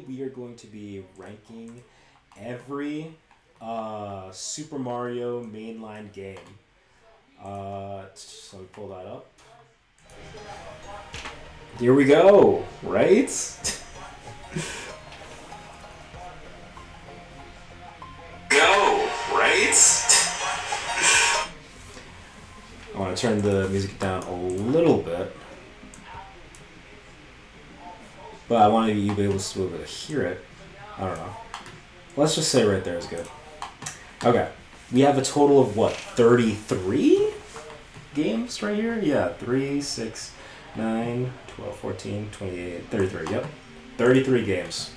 we are going to be ranking every Super Mario mainline game. So let me pull that up. Here we go, right? Go, right? I want to turn the music down a little bit. But I want you to be able to hear it. I don't know. Let's just say right there is good. Okay. We have a total of what? 33 games right here? Yeah. 3, 6, 9, 12, 14, 28, 33. Yep. 33 games.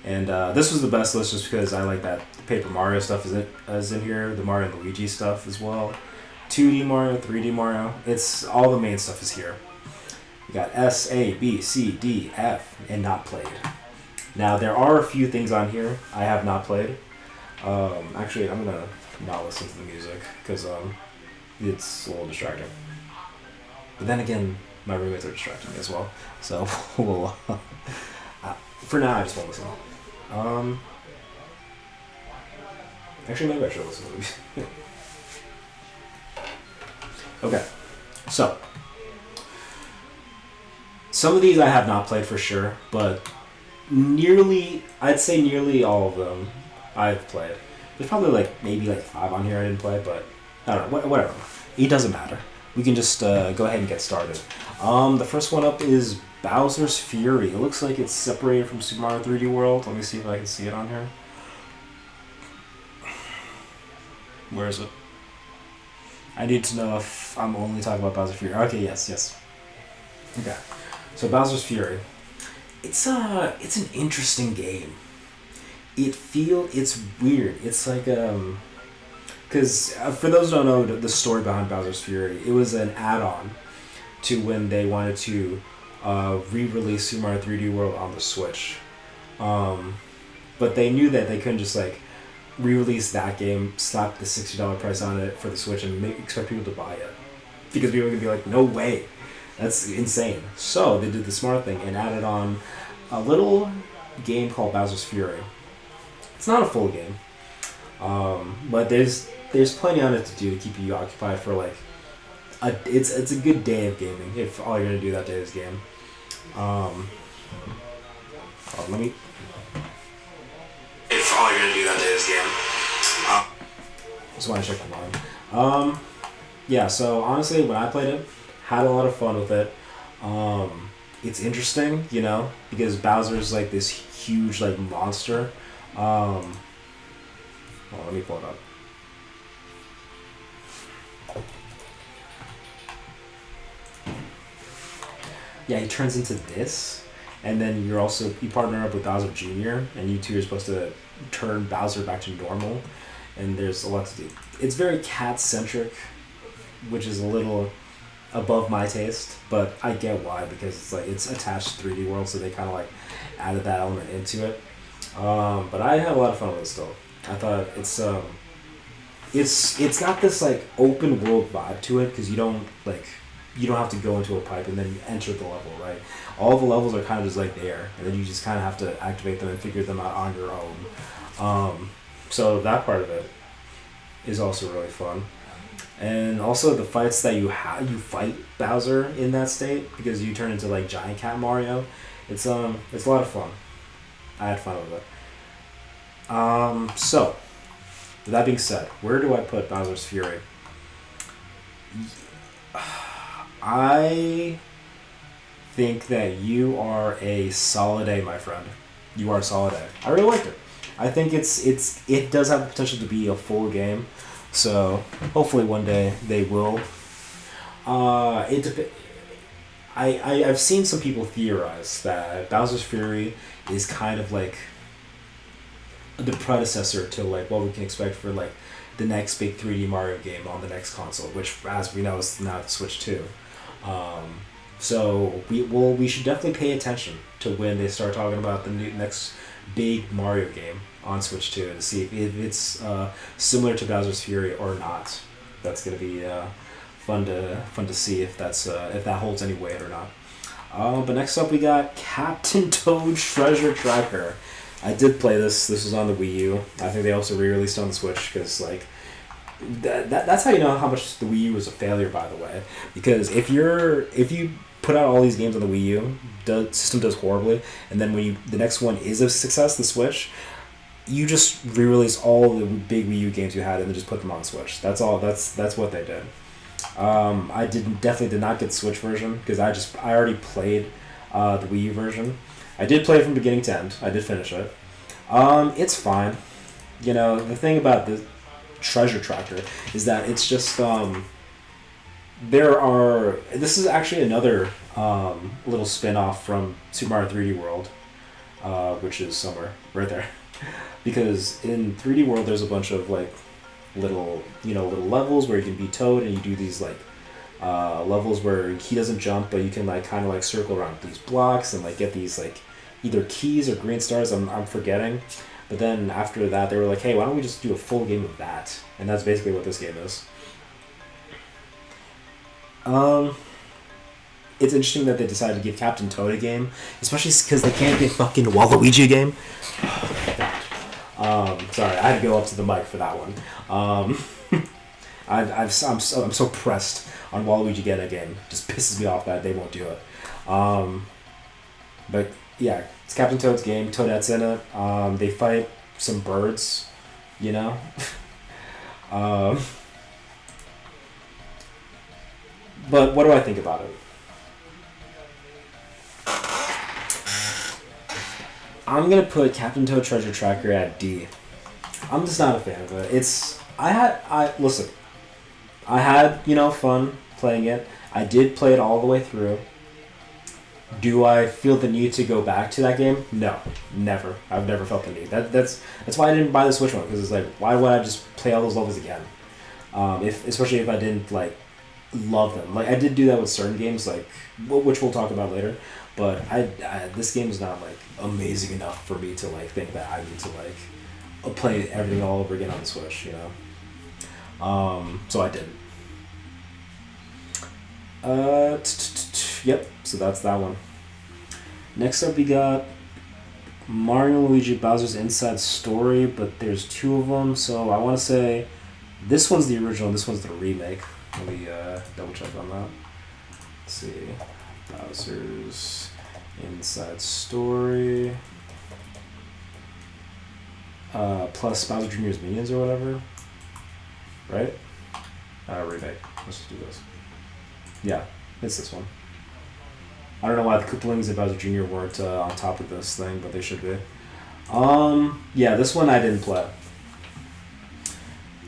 And this was the best list just because I like that Paper Mario stuff is in here. The Mario and Luigi stuff as well. 2D Mario, 3D Mario. It's all the main stuff is here. We got S, A, B, C, D, F, and not played. Now, there are a few things on here I have not played. Actually, I'm going to not listen to the music because it's a little distracting. But then again, my roommates are distracting me as well. So, we'll, for now, I just won't listen. Actually, maybe I should listen to the music. Okay, so some of these I have not played for sure, but I'd say nearly all of them I've played. There's probably maybe 5 on here I didn't play, but I don't know, whatever. It doesn't matter. We can just go ahead and get started. The first one up is Bowser's Fury. It looks like it's separated from Super Mario 3D World. Let me see if I can see it on here. Where is it? I need to know if I'm only talking about Bowser's Fury. Okay, yes. Okay. So Bowser's Fury. It's an interesting game. It's weird. It's like because for those who don't know the story behind Bowser's Fury, it was an add-on to when they wanted to re-release Super Mario 3D World on the Switch. But they knew that they couldn't just re-release that game, slap the $60 price on it for the Switch, and expect people to buy it. Because people are going to be like, no way. That's insane. So they did the smart thing and added on a little game called Bowser's Fury. It's not a full game. But there's plenty on it to do to keep you occupied for it's a good day of gaming if all you're going to do that day is game. Let me... If all you're going to do that day is game. Just want to check the line. Yeah, so honestly, when I played it, had a lot of fun with it. It's interesting, because Bowser's this huge monster. Well, let me pull it up. Yeah, he turns into this, and then you partner up with Bowser Jr., and you two are supposed to turn Bowser back to normal, and there's a lot to do. It's very cat-centric, which is a little above my taste, but I get why, because it's attached to 3D World, so they kind of added that element into it. But I had a lot of fun with it still. I thought it's got this open world vibe to it, because you don't have to go into a pipe and then enter the level, right? All the levels are kind of just there, and then you just kind of have to activate them and figure them out on your own. So that part of it is also really fun. And also the fights that you fight Bowser in that state, because you turn into Giant Cat Mario. It's a lot of fun. I had fun with it. So with that being said, where do I put Bowser's Fury? I think that you are a solid A, my friend. You are a solid A. I really liked it. I think it does have the potential to be a full game. So hopefully one day they will. I've seen some people theorize that Bowser's Fury is kind of the predecessor to what we can expect for the next big 3D Mario game on the next console, which as we know is now the Switch 2. So we should definitely pay attention to when they start talking about the next big Mario game on Switch 2 to see if it's similar to Bowser's Fury or not. That's gonna be fun to see if that holds any weight or not. But next up we got Captain Toad Treasure Tracker. I did play this. This was on the Wii U. I think they also re-released on the Switch because like that's how you know how much the Wii U was a failure. By the way, because if you put out all these games on the Wii U, the system does horribly, and then when the next one is a success, the Switch, you just re-release all the big Wii U games you had and then just put them on the Switch. That's all. That's what they did. I definitely did not get the Switch version because I already played the Wii U version. I did play it from beginning to end. I did finish it. It's fine. You know, the thing about the Treasure Tracker is that it's just this is actually another little spin-off from Super Mario 3D World, which is somewhere right there. Because in 3D World there's a bunch of like little levels where you can be Toad, and you do these like levels where he doesn't jump, but you can like kind of like circle around these blocks and like get these like either keys or green stars. I'm forgetting. But then after that, they were like, hey, why don't we just do a full game of that? And that's basically what this game is. It's interesting that they decided to give Captain Toad a game, especially because they can't get fucking Waluigi a game. Sorry, I had to go up to the mic for that one. I'm so pressed on Waluigi getting a game. It just pisses me off that they won't do it. But yeah, it's Captain Toad's game. Toadette's in it. They fight some birds, you know. But what do I think about it? I'm gonna put Captain Toad Treasure Tracker at D. I'm just not a fan of it. I had fun playing it. I did play it all the way through. Do I feel the need to go back to that game? No, never. I've never felt the need. That's why I didn't buy the Switch one, because it's like, why would I just play all those levels again? Especially if I didn't like love them. Like I did do that with certain games, like which we'll talk about later. But this game is not like amazing enough for me to like think that I need to like play everything all over again on the Switch, you know. So I didn't. Yep. So that's that one. Next up, we got Mario and Luigi Bowser's Inside Story, but there's two of them. So I want to say this one's the original, this one's the remake. Let me double check on that. Let's see. Bowser's Inside Story. Plus Bowser Jr.'s Minions or whatever. Right? Remake. Let's just do this. Yeah, it's this one. I don't know why the Koopalings and Bowser Jr. weren't on top of this thing, but they should be. Yeah, this one I didn't play.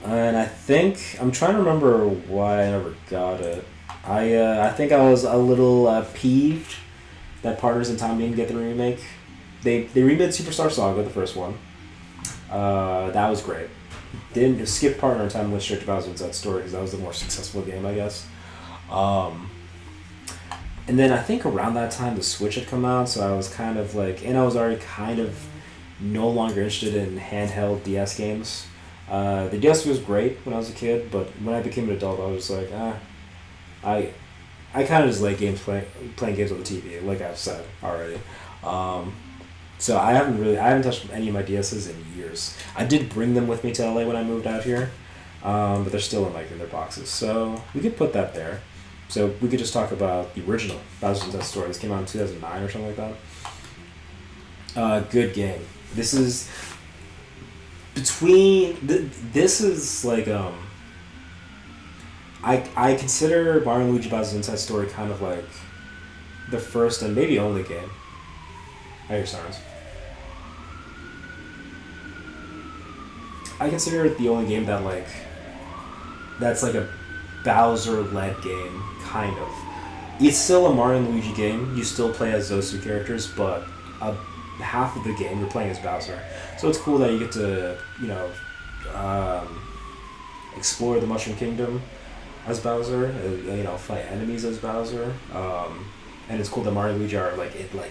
And I think, I'm trying to remember why I never got it. I think I was a little peeved that Partners in Time didn't get the remake. They remade Superstar Saga, the first one. That was great. Didn't skip Partner in Time and went straight to Bowser Inside Story because that was the more successful game, I guess. And then I think around that time the Switch had come out, so I was kind of like, and I was already kind of no longer interested in handheld DS games. The DS was great when I was a kid, but when I became an adult, I was like, I kind of just like playing games on the TV, like I've said already. So I haven't touched any of my DSs in years. I did bring them with me to LA when I moved out here, but they're still in their boxes. So we could put that there. So we could just talk about the original Bowser's Inside Story. This came out in 2009 or something like that. Good game. This is this is like I consider Mario and Luigi Bowser's Inside Story kind of like the first and maybe only game. I hear sirens. I consider it the only game that's like a Bowser-led game, kind of. It's still a Mario and Luigi game. You still play as those two characters, but half of the game you're playing as Bowser. So it's cool that you get to, explore the Mushroom Kingdom as Bowser, fight enemies as Bowser. And it's cool that Mario and Luigi are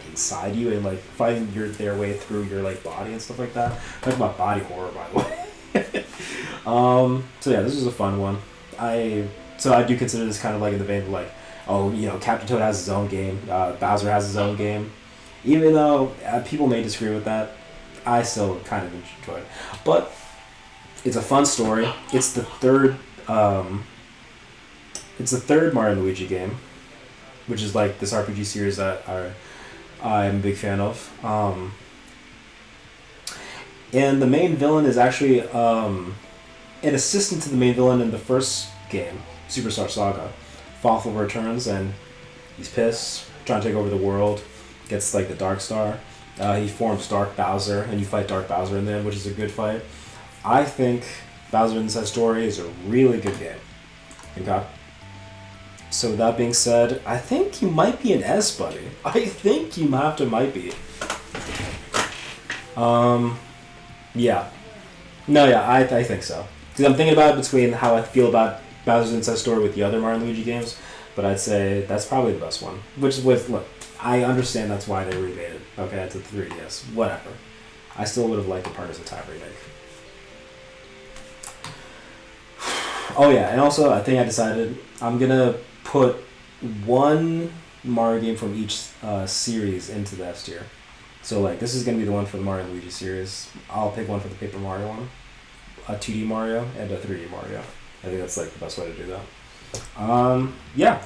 inside you and fighting their way through your body and stuff like that. Talk about body horror, by the way. So yeah, this was a fun one. I do consider this kind of in the vein of oh, Captain Toad has his own game, Bowser has his own game. Even though people may disagree with that, I still kind of enjoy it. But it's a fun story. It's the third. It's the third Mario and Luigi game, which is like this RPG series that I'm a big fan of. And the main villain is actually an assistant to the main villain in the first game, Superstar Saga. Fawful returns and he's pissed, trying to take over the world. Gets like the Dark Star. He forms Dark Bowser, and you fight Dark Bowser in the end, which is a good fight. I think Bowser Inside Story is a really good game. Okay. So with that being said, I think you might be an S, buddy. I think you might be. Yeah. No, yeah, I think so. Because I'm thinking about it between how I feel about Bowser's Inside Story with the other Mario and Luigi games, but I'd say that's probably the best one. Which is look, I understand that's why they remade it, okay, to 3DS. Whatever. I still would have liked the Partners in Time remake. Oh yeah, and also I think I decided I'm gonna put one Mario game from each series into the S tier. So like this is gonna be the one for the Mario and Luigi series. I'll pick one for the Paper Mario one, a 2D Mario, and a 3D Mario. I think that's like the best way to do that. Yeah.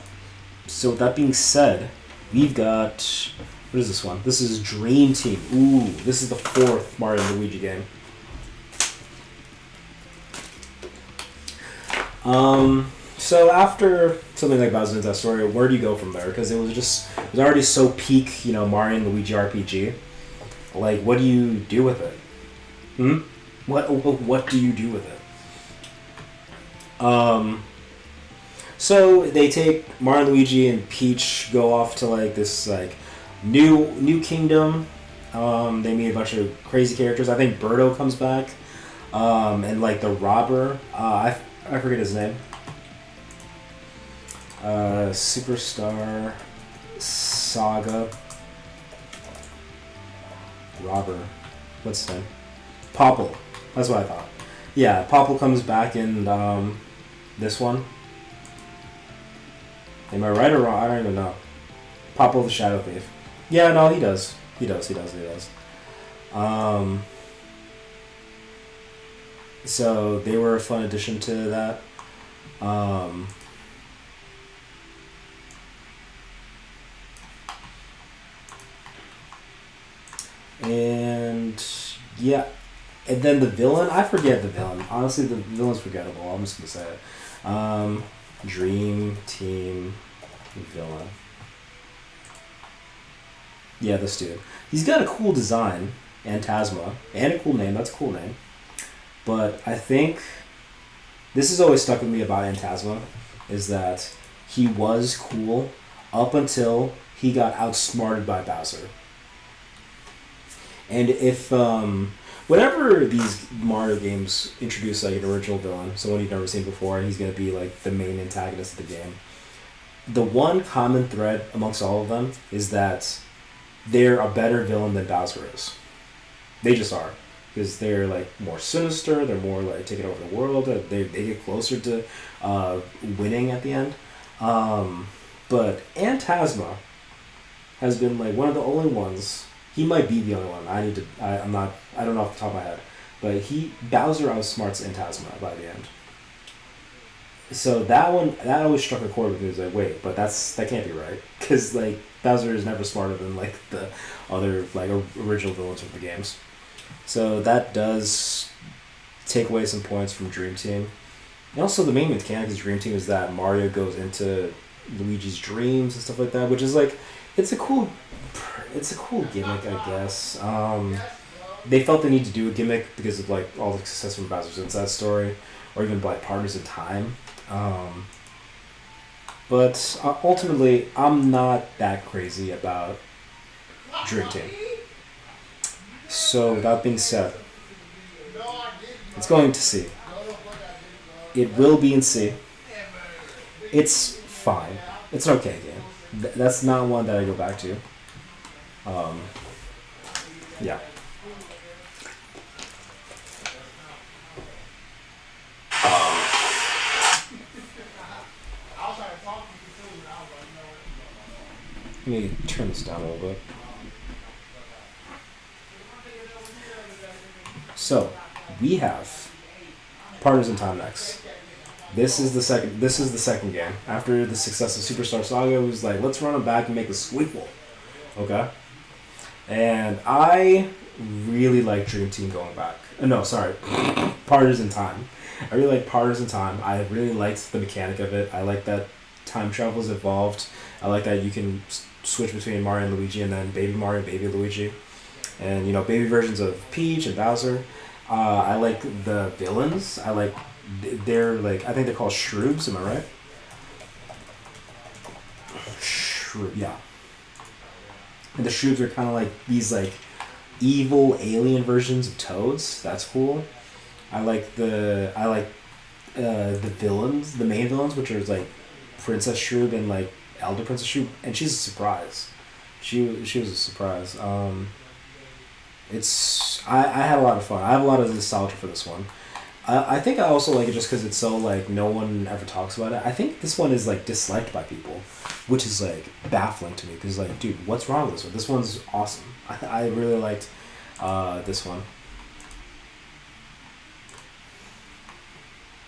So with that being said, we've got, what is this one? This is Dream Team. Ooh, this is the fourth Mario and Luigi game. So after something like Bowser's Inside Story, where do you go from there? Because it was already so peak, Mario and Luigi RPG. Like, what do you do with it? What do you do with it? So they take Mario and Luigi and Peach, go off to like this like new kingdom. They meet a bunch of crazy characters. I think Birdo comes back, and like the robber. I forget his name. Superstar Saga robber. What's his name? Popple. That's what I thought. Yeah, Popple comes back in this one. Am I right or wrong? I don't even know. Popple the Shadow Thief. Yeah, no, he does. He does. So they were a fun addition to that. And yeah, and then the villain. I forget the villain. Honestly, the villain's forgettable. I'm just gonna say it. Dream Team villain. Yeah, this dude. He's got a cool design, Phantasma, and a cool name. That's a cool name. But I think this has always stuck with me about Phantasma, is that he was cool up until he got outsmarted by Bowser. And if whenever these Mario games introduce like an original villain, someone you've never seen before, and he's gonna be like the main antagonist of the game, the one common thread amongst all of them is that they're a better villain than Bowser is. They just are. Because they're like more sinister, they're more like taking over the world, they get closer to winning at the end. But Phantasma has been like one of the only ones. He might be the only one. I don't know off the top of my head, but Bowser outsmarts Phantasma by the end. So that always struck a chord with me. It was like, wait, but that can't be right, because like Bowser is never smarter than like the other like original villains of the games. So that does take away some points from Dream Team. And also the main mechanic of Dream Team is that Mario goes into Luigi's dreams and stuff like that, which is like it's a cool gimmick, I guess. They felt the need to do a gimmick because of like all the success from Bowser's Inside Story, or even like Partners in Time. But ultimately, I'm not that crazy about Dream Team. So, with that being said, it's going to C. It will be in C. It's fine. It's an okay game. That's not one that I go back to. Yeah. Let me turn this down a little bit. So, we have Partners in Time next. This is the second game. After the success of Superstar Saga, it was like, let's run it back and make a sequel. Okay? And I really like Dream Team going back. No, sorry. Partners in Time. I really like Partners in Time. I really liked the mechanic of it. I like that time travel is evolved. I like that you can switch between Mario and Luigi and then Baby Mario and Baby Luigi. And, baby versions of Peach and Bowser. I like the villains. I like... They're like... I think they're called Shroobs. Am I right? Yeah. And the Shroobs are kind of like these like evil alien versions of Toads. That's cool. I like the villains, the main villains, which are like Princess Shroob and like Elder Princess Shroob, and she's a surprise. She was a surprise. I had a lot of fun. I have a lot of nostalgia for this one. I think I also like it just because it's so like no one ever talks about it. I think this one is like disliked by people, which is like baffling to me because like, dude, what's wrong with this one? This one's awesome. I really liked this one.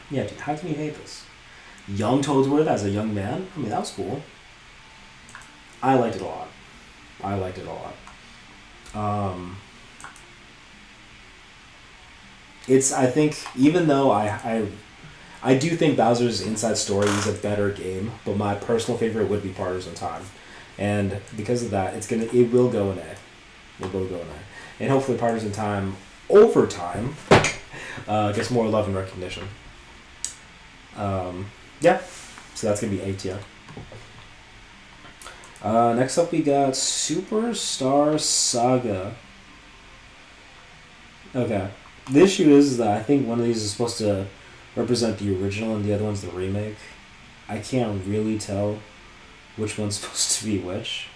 Yeah, dude, how can you hate this? Young Toadsworth as a young man? I mean, that was cool. I liked it a lot. I think, even though I do think Bowser's Inside Story is a better game, but my personal favorite would be Partners in Time. And because of that, it will go in A. It will go in A. And hopefully Partners in Time, over time, gets more love and recognition. Yeah. So that's going to be A tier. Next up we got Superstar Saga. Okay. The issue is that I think one of these is supposed to represent the original and the other one's the remake. I can't really tell which one's supposed to be which.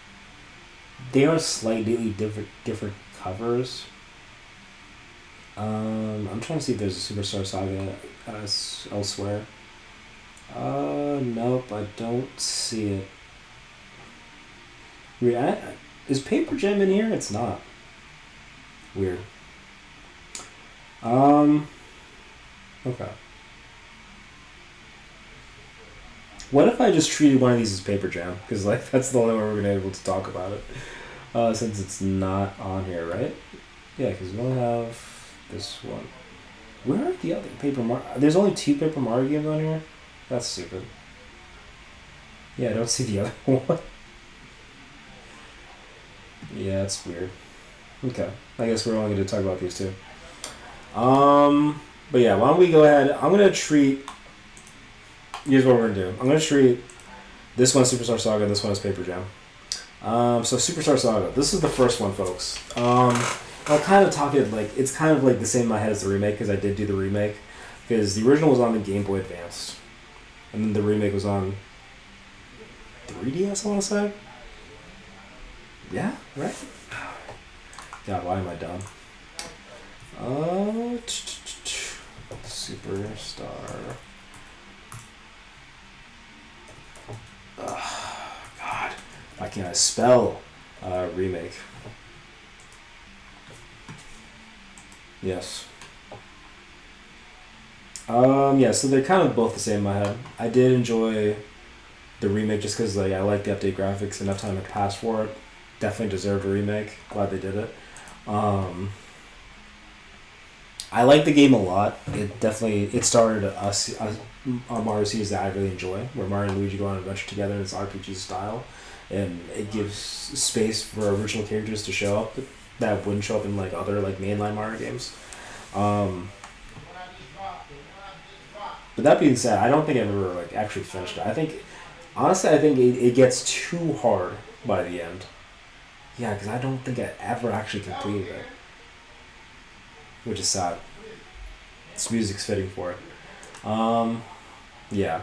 They are slightly different covers. I'm trying to see if there's a Superstar Saga elsewhere. Nope, I don't see it. Weird. Is Paper Gem in here? It's not. Weird. Okay. What if I just treated one of these as Paper Jam? Because like that's the only way we're gonna be able to talk about it. Since it's not on here, right? Yeah, because we only have this one. Where are the other Paper Mario? There's only 2 Paper Mario games on here? That's stupid. Yeah, I don't see the other one. Yeah, it's weird. Okay. I guess we're only going to talk about these 2. But yeah, why don't we go ahead. I'm going to treat... Here's what we're going to do. I'm going to treat this one Superstar Saga and this one as Paper Jam. So Superstar Saga. This is the first one, folks. I'll kind of talk it like... It's kind of like the same in my head as the remake because I did do the remake. Because the original was on the Game Boy Advance. And then the remake was on 3DS, I want to say. Yeah, right? God, why am I dumb? Superstar. God, why can't I spell remake? Yes. Yeah, so they're kind of both the same in my head. I did enjoy the remake just because like I like the update graphics. Enough time had passed for it. Definitely deserved a remake. Glad they did it. I like the game a lot. It started a Mario series that I really enjoy, where Mario and Luigi go on an adventure together in its RPG style, and it gives space for original characters to show up that wouldn't show up in like other like mainline Mario games. But that being said, I don't think I've ever like actually finished it. Honestly, I think it gets too hard by the end. Yeah, because I don't think I ever actually completed it. Which is sad. This music's fitting for it. Yeah.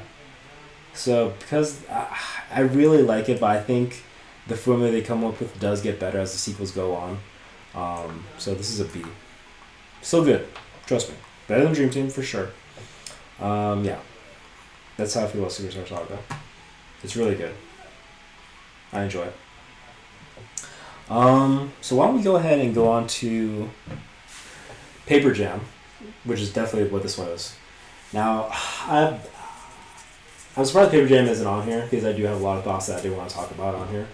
So, because I really like it, but I think the formula they come up with does get better as the sequels go on. So this is a B. Still good. Trust me. Better than Dream Team, for sure. Yeah. That's how I feel about Superstar Saga. It's really good. I enjoy it. So why don't we go ahead and go on to Paper Jam, which is definitely what this one is. Now, I'm surprised Paper Jam isn't on here because I do have a lot of thoughts that I do want to talk about on here.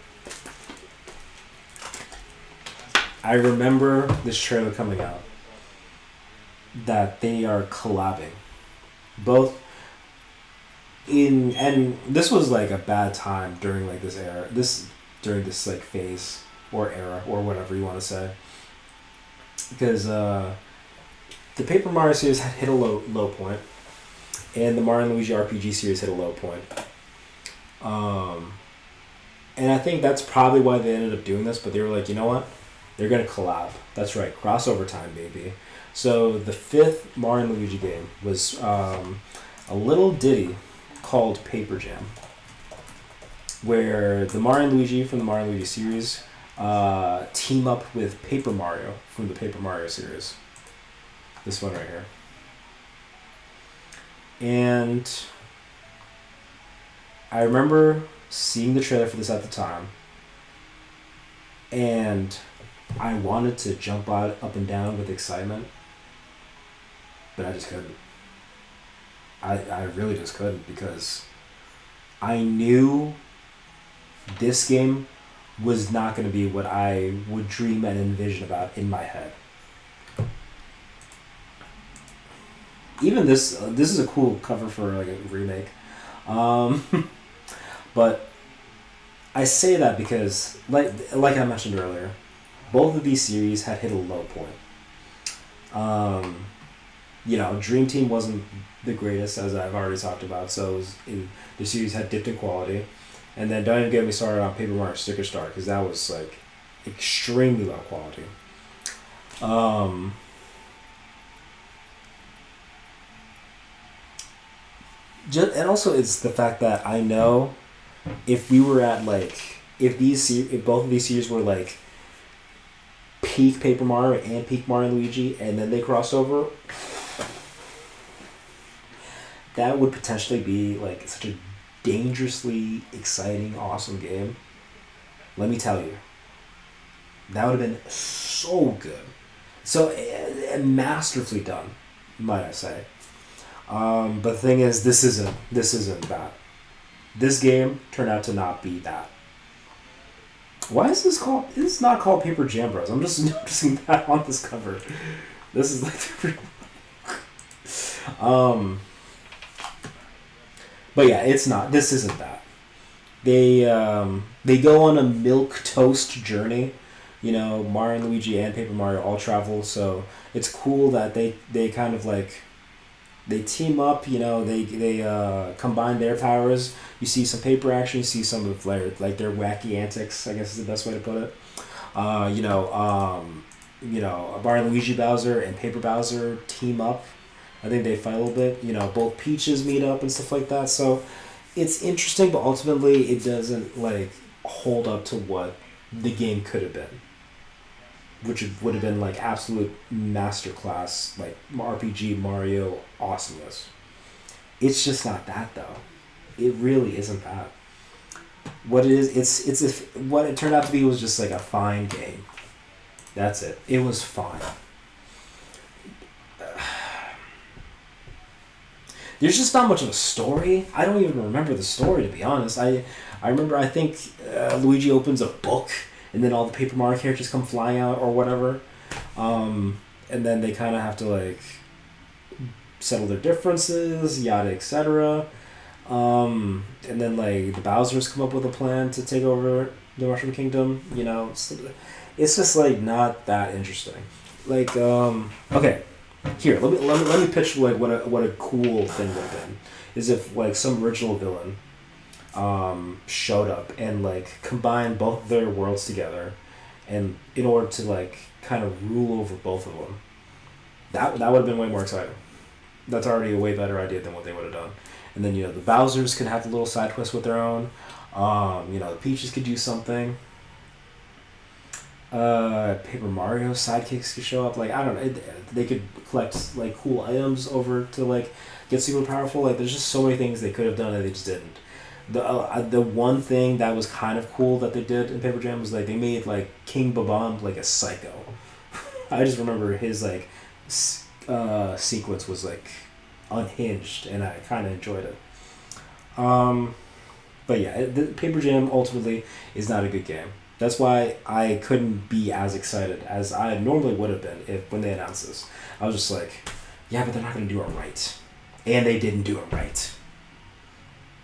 I remember this trailer coming out that they are collabing. Both and this was like a bad time during like this era. During this like phase or era or whatever you want to say. Because the Paper Mario series had hit a low point, and the Mario and Luigi RPG series hit a low point. And I think that's probably why they ended up doing this, but they were like, you know what? They're going to collab. That's right, crossover time, baby. So the fifth Mario and Luigi game was a little ditty called Paper Jam, where the Mario and Luigi from the Mario and Luigi series team up with Paper Mario from the Paper Mario series. This one right here. And I remember seeing the trailer for this at the time, and I wanted to jump out up and down with excitement, but I just couldn't. I really just couldn't, because I knew this game was not going to be what I would dream and envision about in my head. Even this is a cool cover for like a remake. But I say that because, like I mentioned earlier, both of these series had hit a low point. Dream Team wasn't the greatest, as I've already talked about, so the series had dipped in quality. And then don't even get me started on Paper Mario Sticker Star, because that was like extremely low quality. And also it's the fact that I know if we were at like if both of these series were like peak Paper Mario and peak Mario and Luigi, and then they crossed over, that would potentially be like such a dangerously exciting, awesome game. Let me tell you, that would have been so good, so masterfully done, might I say. But the thing is, this isn't that. This game turned out to not be that. Why is this called? It's not called Paper Jam Bros. I'm just noticing that on this cover. This is like, but yeah, it's not. This isn't that. They go on a milk toast journey. Mario and Luigi and Paper Mario all travel, so it's cool that they kind of like. They team up, they combine their powers. You see some paper action, you see some of their wacky antics, I guess is the best way to put it. Mario and Luigi Bowser and Paper Bowser team up. I think they fight a little bit. Both Peaches meet up and stuff like that. So it's interesting, but ultimately it doesn't hold up to what the game could have been, which would have been absolute masterclass, RPG Mario awesomeness. It's just not that though. It really isn't that. What it is, what it turned out to be was just a fine game. That's it. It was fine. There's just not much of a story. I don't even remember the story, to be honest. I remember, I think Luigi opens a book, and then all the Paper Mario characters come flying out or whatever. And then they kind of have to settle their differences, yada, etc. And then the Bowsers come up with a plan to take over the Mushroom Kingdom. It's just not that interesting. Okay, here let me pitch what a cool thing would have been is if some original villain showed up and combined both their worlds together, and in order to kind of rule over both of them. That would have been way more exciting. That's already a way better idea than what they would have done. And then the Bowsers could have a little side twist with their own. The Peaches could do something. Paper Mario sidekicks could show up. I don't know. They could collect cool items over to get super powerful. There's just so many things they could have done and they just didn't. The one thing that was kind of cool that they did in Paper Jam was like they made like King Boban like a psycho. I just remember his like sequence was like unhinged, and I kind of enjoyed it. But yeah, the Paper Jam ultimately is not a good game. That's why I couldn't be as excited as I normally would have been if when they announced this. I was just like, yeah, but they're not going to do it right. And they didn't do it right.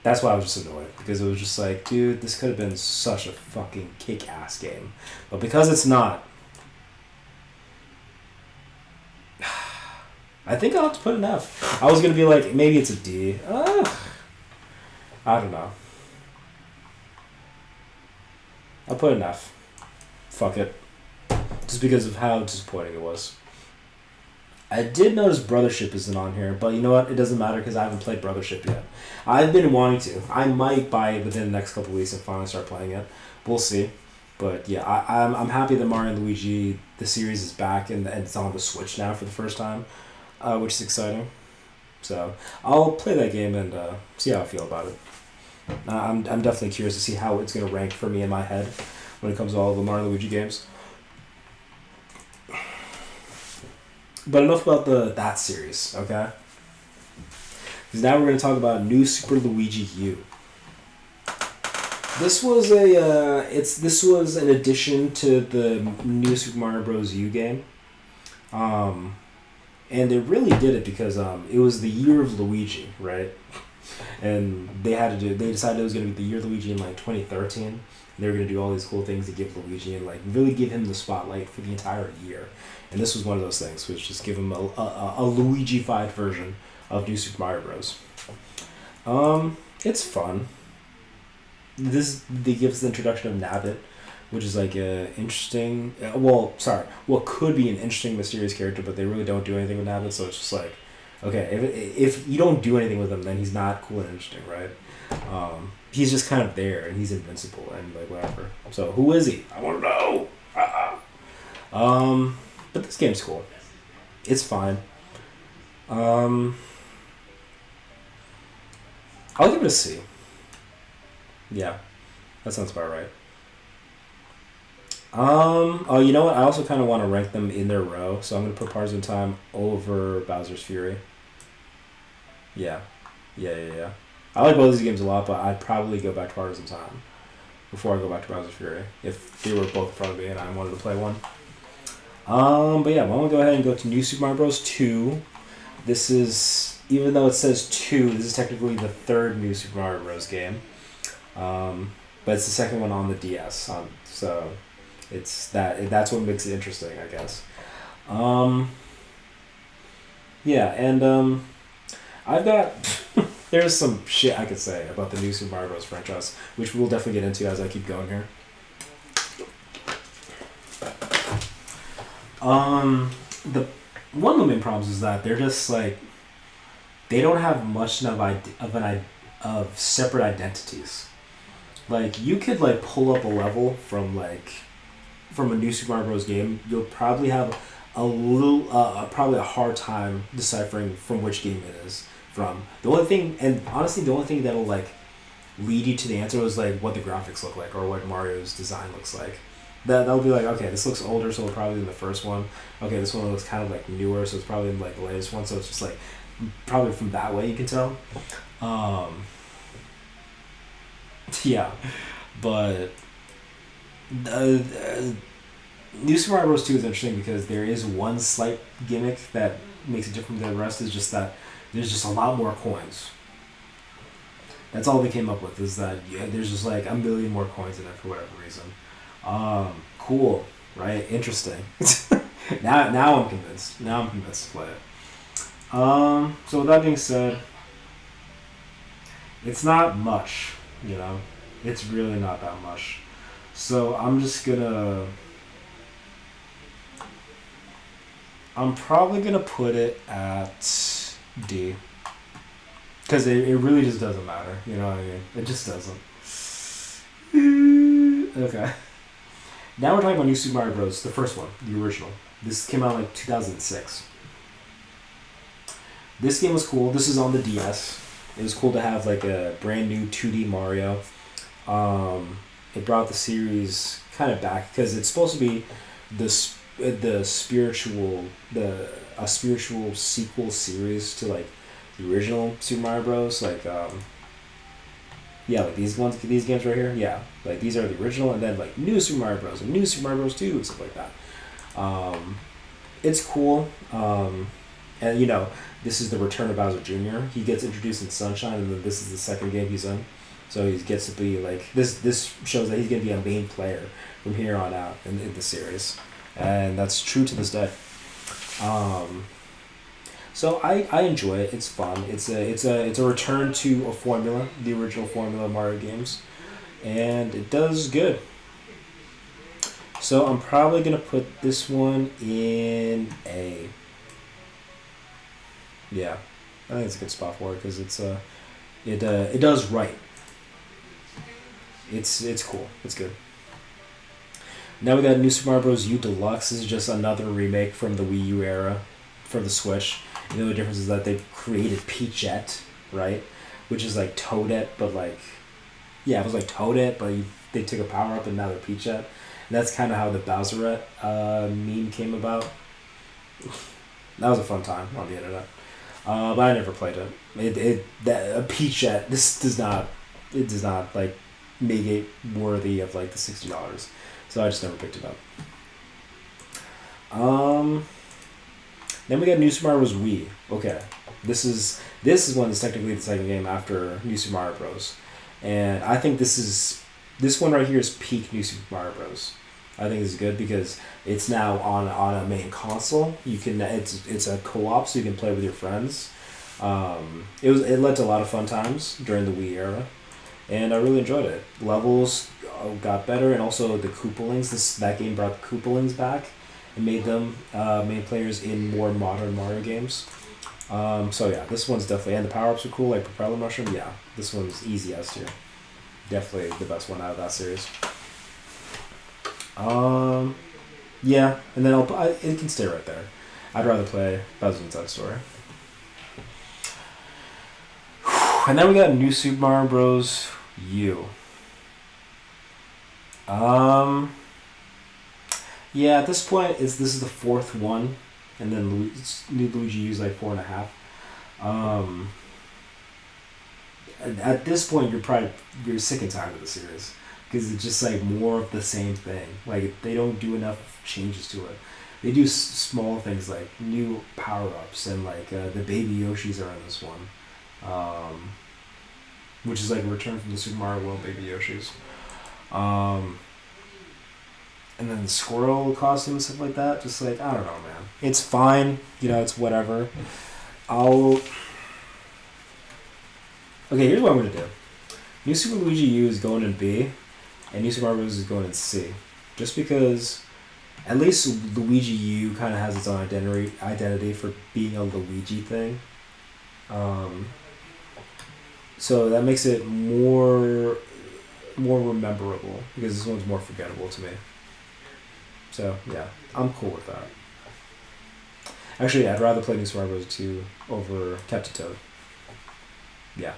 That's why I was just annoyed. Because it was just like, dude, this could have been such a fucking kick-ass game. But because it's not, I think I'll have to put an F. I was going to be like, maybe it's a D. I don't know. I'll put an F. Fuck it. Just because of how disappointing it was. I did notice Brothership isn't on here, but you know what? It doesn't matter because I haven't played Brothership yet. I've been wanting to. I might buy it within the next couple of weeks and finally start playing it. We'll see. But yeah, I'm happy that Mario and Luigi, the series is back and it's on the Switch now for the first time, which is exciting. So I'll play that game and see how I feel about it. I'm definitely curious to see how it's going to rank for me in my head when it comes to all the Mario and Luigi games. But enough about that series, okay? Because now we're going to talk about New Super Luigi U. This was this was an addition to the New Super Mario Bros. U game, and they really did it because it was the year of Luigi, right? And they decided it was going to be the year of Luigi in like 2013. And they were going to do all these cool things to give Luigi and like really give him the spotlight for the entire year. And this was one of those things, which just give him a Luigi-fied version of New Super Mario Bros. It's fun. They give us the introduction of Nabbit, which is like a interesting. What could be an interesting, mysterious character, but they really don't do anything with Nabbit, so it's just like. Okay, if you don't do anything with him, then he's not cool and interesting, right? He's just kind of there, and he's invincible, and like whatever. So who is he? I want to know. But this game's cool. It's fine. I'll give it a C. Yeah, that sounds about right. Oh, you know what? I also kind of want to rank them in their row, so I'm going to put Partisan Time over Bowser's Fury. Yeah. I like both these games a lot, but I'd probably go back to Partisan Time before I go back to Bowser's Fury if they were both in front of me and I wanted to play one. But yeah, I'm going to go ahead and go to New Super Mario Bros. 2. This is, even though it says 2, this is technically the third New Super Mario Bros. Game. But it's the second one on the DS, so... That's what makes it interesting, I guess. Yeah, and I've got there's some shit I could say about the New Super Mario Bros. Franchise, which we'll definitely get into as I keep going here. The one of the main problems is that they're just like they don't have much of separate identities. Like you could like pull up a level from a New Super Mario Bros. Game, you'll probably have probably a hard time deciphering from which game it is from. The only thing that'll like lead you to the answer is like what the graphics look like or what Mario's design looks like. That'll be like, okay, this looks older, so we're probably in the first one. Okay, this one looks kind of like newer, so it's probably in like the latest one. So it's just like probably from that way you can tell. Yeah, but. New Super Mario Bros. 2 is interesting because there is one slight gimmick that makes it different than the rest, is just that there's just a lot more coins. That's all they came up with, is that there's just like a million more coins in it for whatever reason. Cool, right? Interesting. now I'm convinced. Now I'm convinced to play it. So with that being said, it's not much, It's really not that much. So I'm probably gonna put it at D. Because it really just doesn't matter, you know what I mean? It just doesn't. Okay. Now we're talking about New Super Mario Bros., the first one, the original. This came out in like 2006. This game was cool. This is on the DS. It was cool to have like a brand new 2D Mario. It brought the series kind of back because it's supposed to be the spiritual the a spiritual sequel series to like the original Super Mario Bros. Like yeah, like these games right here. Yeah, like these are the original, and then like new Super Mario Bros. And new Super Mario Bros. 2 and stuff like that. It's cool. And this is the return of Bowser Jr. He gets introduced in Sunshine, and then this is the second game he's in. So he gets to be like this. This shows that he's gonna be a main player from here on out in the series, and that's true to this day. So I enjoy it. It's fun. It's a return to a formula, the original formula of Mario games, and it does good. So I'm probably gonna put this one in A. Yeah, I think it's a good spot for it because it does right. It's cool. It's good. Now we got New Super Mario Bros. U Deluxe. This is just another remake from the Wii U era for the Switch. The only difference is that they created Peachette, right? Which is like Toadette, but like, yeah, it was like Toadette, but they took a power up and now they're Peachette. And that's kind of how the Bowserette meme came about. That was a fun time on the internet. But I never played it. A Peachette. This does not like make it worthy of like the $60. So I just never picked it up. Then we got New Super Mario Bros. Wii. Okay, this is one that's technically the second game after New Super Mario Bros. And I think this one right here is peak New Super Mario Bros. I think this is good because it's now on a main console. You can it's a co-op, so you can play with your friends. It led to a lot of fun times during the Wii era, and I really enjoyed it. Levels got better, and also the Koopalings. That game brought the Koopalings back and made them main players in more modern Mario games. So yeah, this one's definitely, and the power-ups are cool, like Propeller Mushroom. Yeah, this one's easy S tier. Definitely the best one out of that series. Yeah, and then it can stay right there. I'd rather play Bowser's Inside Story. And then we got New Super Mario Bros. U. Yeah, at this point, this is the fourth one, and then New Luigi U's like 4.5. At this point, you're sick and tired of the series because it's just like more of the same thing. Like they don't do enough changes to it. They do small things like new power ups and like the baby Yoshis are in this one, which is like a return from the Super Mario World baby Yoshis. And then the squirrel costume and stuff like that. Just like, I don't know, man. It's fine. It's whatever. Okay, here's what I'm going to do. New Super Luigi U is going in B, and New Super Mario Bros. Is going in C. Just because at least Luigi U kind of has its own identity for being a Luigi thing. So that makes it more memorable, because this one's more forgettable to me. So yeah, I'm cool with that. Actually, I'd rather play New Super Mario Bros. 2 over Captain Toad. Yeah.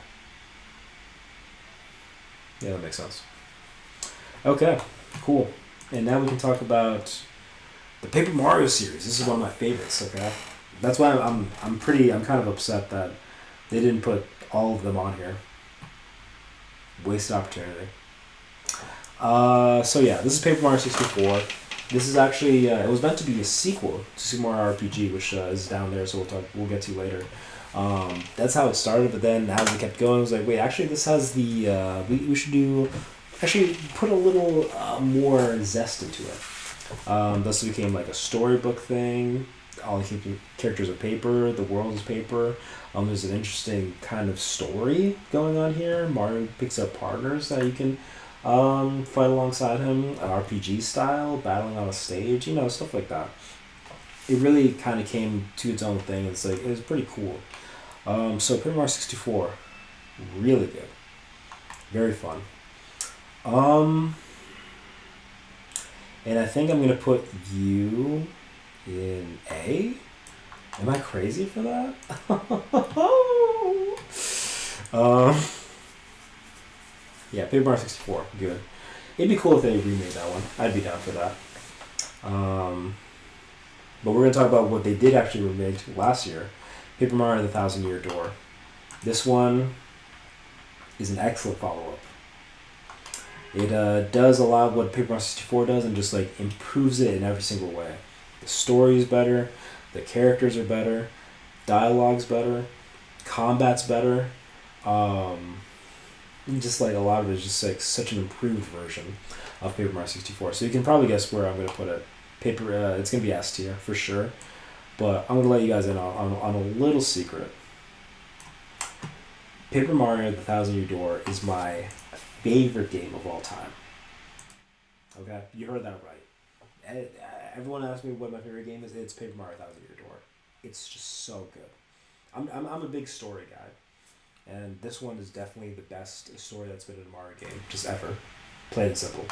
Yeah, that makes sense. Okay, cool. And now we can talk about the Paper Mario series. This is one of my favorites. Okay, that's why I'm kind of upset that they didn't put all of them on here. Wasted opportunity. So yeah, this is Paper Mario 64. This is actually it was meant to be a sequel to Super Mario RPG, which is down there. So we'll get to later. That's how it started, but then as it kept going, I was like, wait, actually, this has the we should put a little more zest into it. Thus it became like a storybook thing. All the characters are paper. The world is paper. There's an interesting kind of story going on here. Mario picks up partners that you can fight alongside him, RPG style, battling on a stage, stuff like that. It really kind of came to its own thing. It's like, it was pretty cool. So Paper Mario 64, really good, very fun. And I think I'm gonna put you in A. Am I crazy for that? Um, yeah, Paper Mario 64, good. It'd be cool if they remade that one. I'd be down for that. But we're gonna talk about what they did actually remake last year, Paper Mario: The Thousand Year Door. This one is an excellent follow-up. It does a lot of what Paper Mario 64 does and just like improves it in every single way. The story is better, the characters are better, dialogue's better, combat's better. Just like a lot of it is just like such an improved version of Paper Mario 64. So you can probably guess where I'm gonna put it. It's gonna be S tier for sure. But I'm gonna let you guys in on a little secret. Paper Mario: The Thousand Year Door is my favorite game of all time. Okay, you heard that right. Everyone asks me what my favorite game is. It's Paper Mario: Thousand Year Door. It's just so good. I'm a big story guy, and this one is definitely the best story that's been in a Mario game just ever. Plain and simple.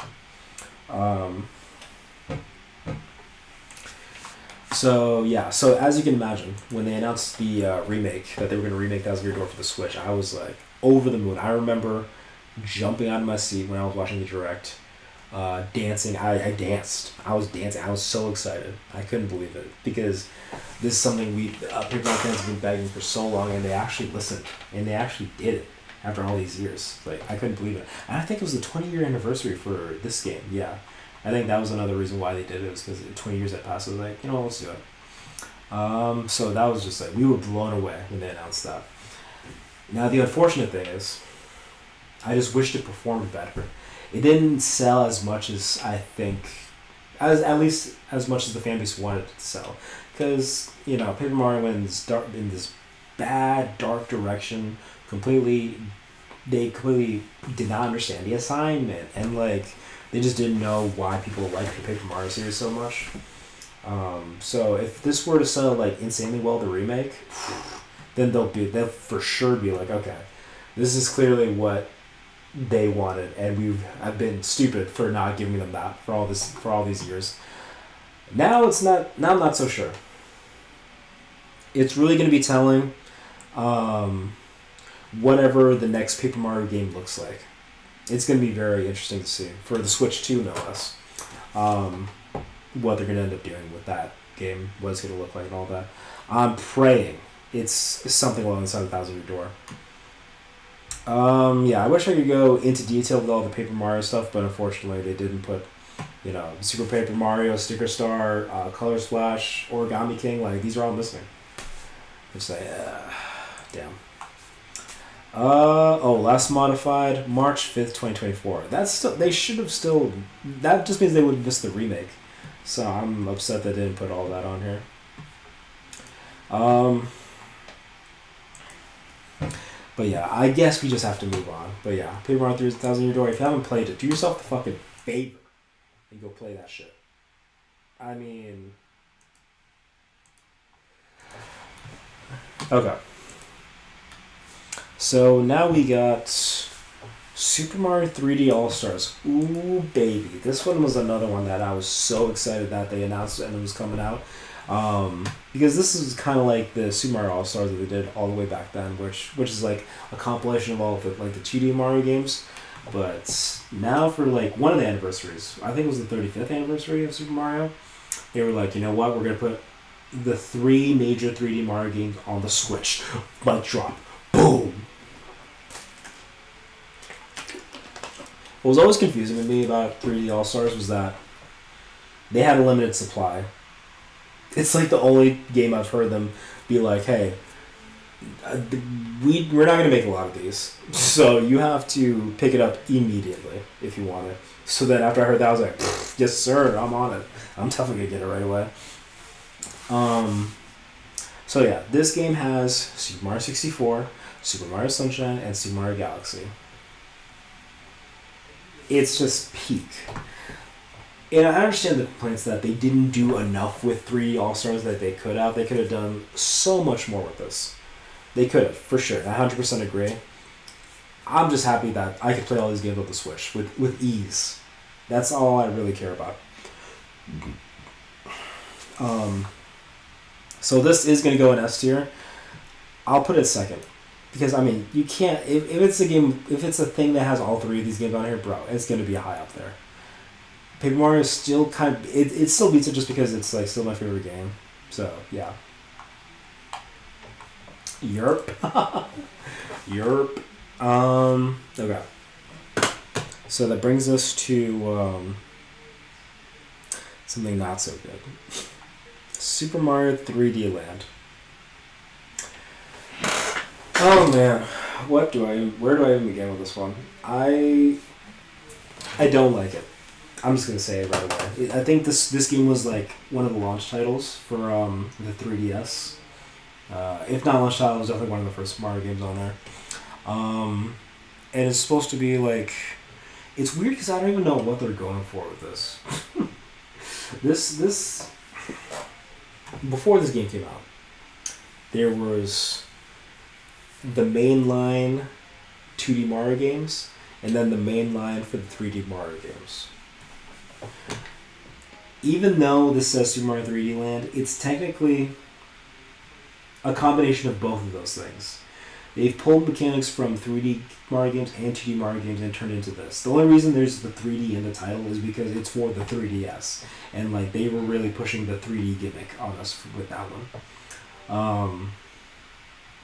So as you can imagine, when they announced the remake, that they were going to remake Thousand Year Door for the Switch, I was like over the moon. I remember jumping out of my seat when I was watching the direct, dancing. I danced. I was dancing. I was so excited. I couldn't believe it because this is something Paper Mario fans have been begging for so long, and they actually listened and they actually did it after all these years. Like I couldn't believe it. And I think it was the 20-year anniversary for this game. Yeah. I think that was another reason why they did it, was because 20 years had passed. I was like, let's do it. So that was just like, we were blown away when they announced that. Now, the unfortunate thing is, I just wished it performed better. It didn't sell as much as I think, at least as much as the fanbase wanted it to sell. Because, Paper Mario went in this bad, dark direction, they completely did not understand the assignment, and they just didn't know why people liked the Paper Mario series so much. So if this were to sell insanely well, the remake, then they'll for sure be like, okay, this is clearly what they wanted, and I've been stupid for not giving them that for all these years. Now I'm not so sure. It's really going to be telling, whatever the next Paper Mario game looks like. It's going to be very interesting to see, for the Switch 2 no less, what they're going to end up doing with that game, what it's going to look like and all that. I'm praying it's something along the side of Thousand Year Door. I wish I could go into detail with all the Paper Mario stuff, but unfortunately they didn't put, Super Paper Mario, Sticker Star, Color Splash, Origami King, these are all missing. It's like, damn. Last modified March 5th, 2024. That's still, they should have still, that just means they would have missed the remake. So I'm upset they didn't put all that on here. But yeah, I guess we just have to move on. But yeah, Paper Mario 3000 Year Door, if you haven't played it, do yourself the fucking favor and go play that shit. I mean, okay. So now we got Super Mario 3D All-Stars. Ooh, baby. This one was another one that I was so excited that they announced and it was coming out. Because this is kind of like the Super Mario All-Stars that they did all the way back then, which is like a compilation of all of the 2D Mario games. But now for one of the anniversaries, I think it was the 35th anniversary of Super Mario, they were like, you know what, we're going to put the 3 major 3D Mario games on the Switch. Mic drop. Boom! What was always confusing to me about 3D All-Stars was that they had a limited supply. It's the only game I've heard them be like, hey, we're not going to make a lot of these, so you have to pick it up immediately if you want it. So then after I heard that, I was like, yes sir, I'm on it. I'm definitely going to get it right away. So yeah, this game has Super Mario 64, Super Mario Sunshine, and Super Mario Galaxy. It's just peak. And I understand the complaints that they didn't do enough with 3D All-Stars that they could have. They could have done so much more with this. They could have, for sure. I 100% agree. I'm just happy that I could play all these games on the Switch with ease. That's all I really care about. So this is going to go in S tier. I'll put it second. Because I mean, you can't if it's a game if it's a thing that has all three of these games on here, bro, it's gonna be high up there. Paper Mario is still kind of it still beats it just because it's like still my favorite game. So yeah. Yerp. Yerp. Okay. So that brings us to something not so good. Super Mario 3D Land. Oh man, where do I even begin with this one? I don't like it. I'm just gonna say it right away. I think this game was like one of the launch titles for the 3DS. If not launch title, it was definitely one of the first Mario games on there. And it's supposed to be like, it's weird because I don't even know what they're going for with this. This before this game came out, there was the mainline 2D Mario games, and then the mainline for the 3D Mario games. Even though this says Super Mario 3D Land, it's technically a combination of both of those things. They've pulled mechanics from 3D Mario games and 2D Mario games and turned it into this. The only reason there's the 3D in the title is because it's for the 3DS. And like they were really pushing the 3D gimmick on us with that one.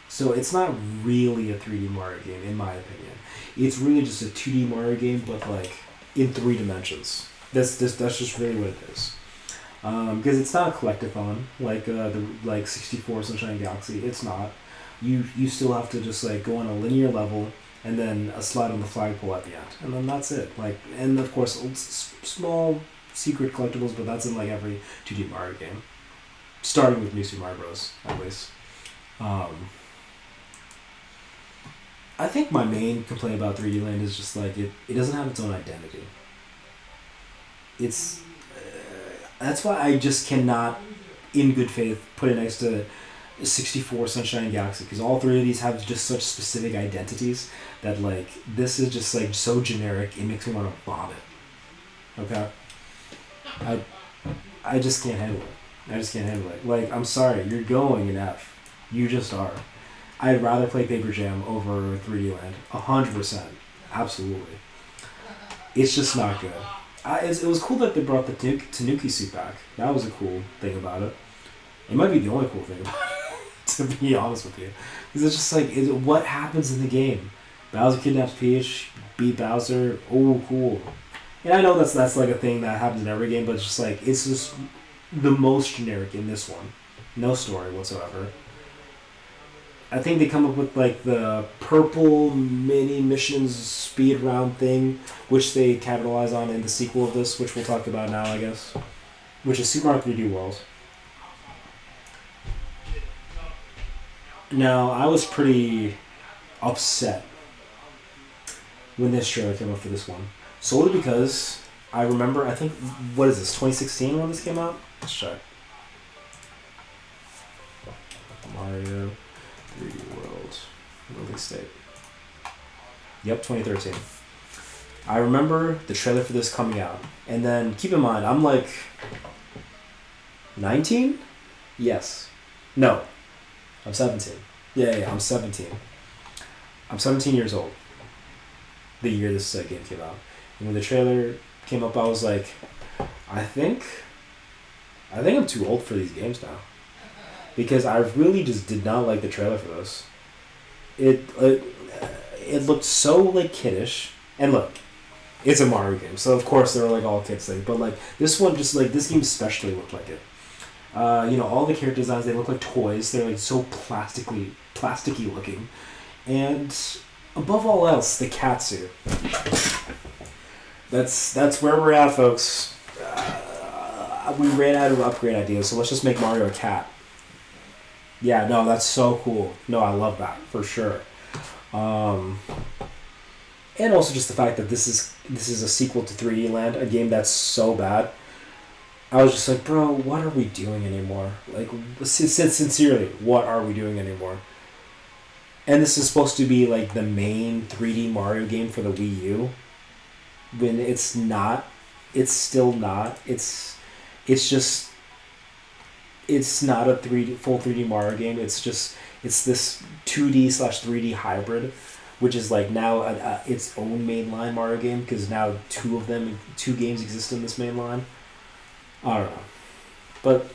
So it's not really a 3D Mario game, in my opinion. It's really just a 2D Mario game, but like in 3 dimensions. That's just really what it is. Because it's not a collectathon like the 64 Sunshine Galaxy. It's not. You still have to just like go on a linear level and then a slide on the flagpole at the end, and then that's it. Like, and of course small secret collectibles, but that's in like every 2D Mario game, starting with New Super Mario Bros. At least. I think my main complaint about 3D Land is just like it doesn't have its own identity. It's that's why I just cannot, in good faith, put it next to 64 Sunshine Galaxy, because all three of these have just such specific identities that like this is just like so generic it makes me want to vomit. Okay, I just can't handle it. I just can't handle it. Like, I'm sorry, you're going in F. You just are. I'd rather play Paper Jam over 3D Land. 100%. Absolutely. It's just not good. It was cool that they brought the Tanuki suit back. That was a cool thing about it. It might be the only cool thing about it, to be honest with you. Because it's just like, what happens in the game? Bowser kidnaps Peach, beat Bowser, oh, cool. And I know that's like a thing that happens in every game, but it's just like, it's just the most generic in this one. No story whatsoever. I think they come up with like the purple mini missions speed round thing, which they capitalize on in the sequel of this, which we'll talk about now, I guess. Which is Super Mario 3D World. Now, I was pretty upset when this trailer came up for this one. Solely because I remember, I think, what is this, 2016 when this came out? Let's check. Mario 3D World release date. Yep, 2013. I remember the trailer for this coming out. And then, keep in mind, I'm like 19? Yes. No. I'm 17. Yeah, I'm 17. I'm 17 years old. The year this game came out. And when the trailer came up, I was like, I think I'm too old for these games now. Because I really just did not like the trailer for this. It looked so like kiddish. And look, it's a Mario game, so of course they're like all kids things. But like this one, just like this game especially looked like it. All the character designs, they look like toys. They're like so plasticky looking. And above all else, the catsuit. That's where we're at, folks. We ran out of upgrade ideas, so let's just make Mario a cat. Yeah, no, that's so cool. No, I love that for sure. And also just the fact that this is a sequel to 3D Land, a game that's so bad. I was just like, bro, what are we doing anymore? Like, sincerely, what are we doing anymore? And this is supposed to be like the main 3D Mario game for the Wii U. When it's not, it's still not. It's not a full 3D Mario game. It's just It's this 2D/3D hybrid, which is like now its own mainline Mario game because now two games exist in this main line. I don't know, but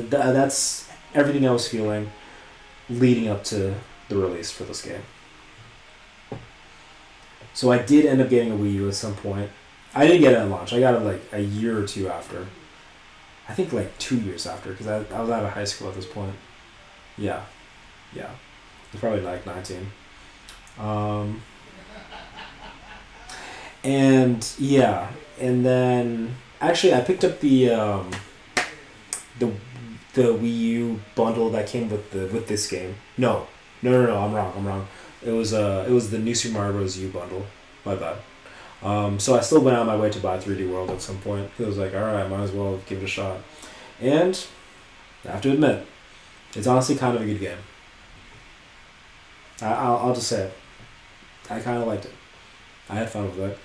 that's everything I was feeling leading up to the release for this game. So I did end up getting a Wii U at some point. I didn't get it at launch. I got it like a year or two after. I think like 2 years after because I was out of high school at this point. Yeah. I was probably like 19. And yeah, and then actually I picked up the Wii U bundle that came with this game. No, I'm wrong. It was the New Super Mario Bros. U bundle. My bad. So I still went out of my way to buy 3D World at some point. It was like, alright, might as well give it a shot. And I have to admit, it's honestly kind of a good game. I'll just say it. I kind of liked it. I had fun with it.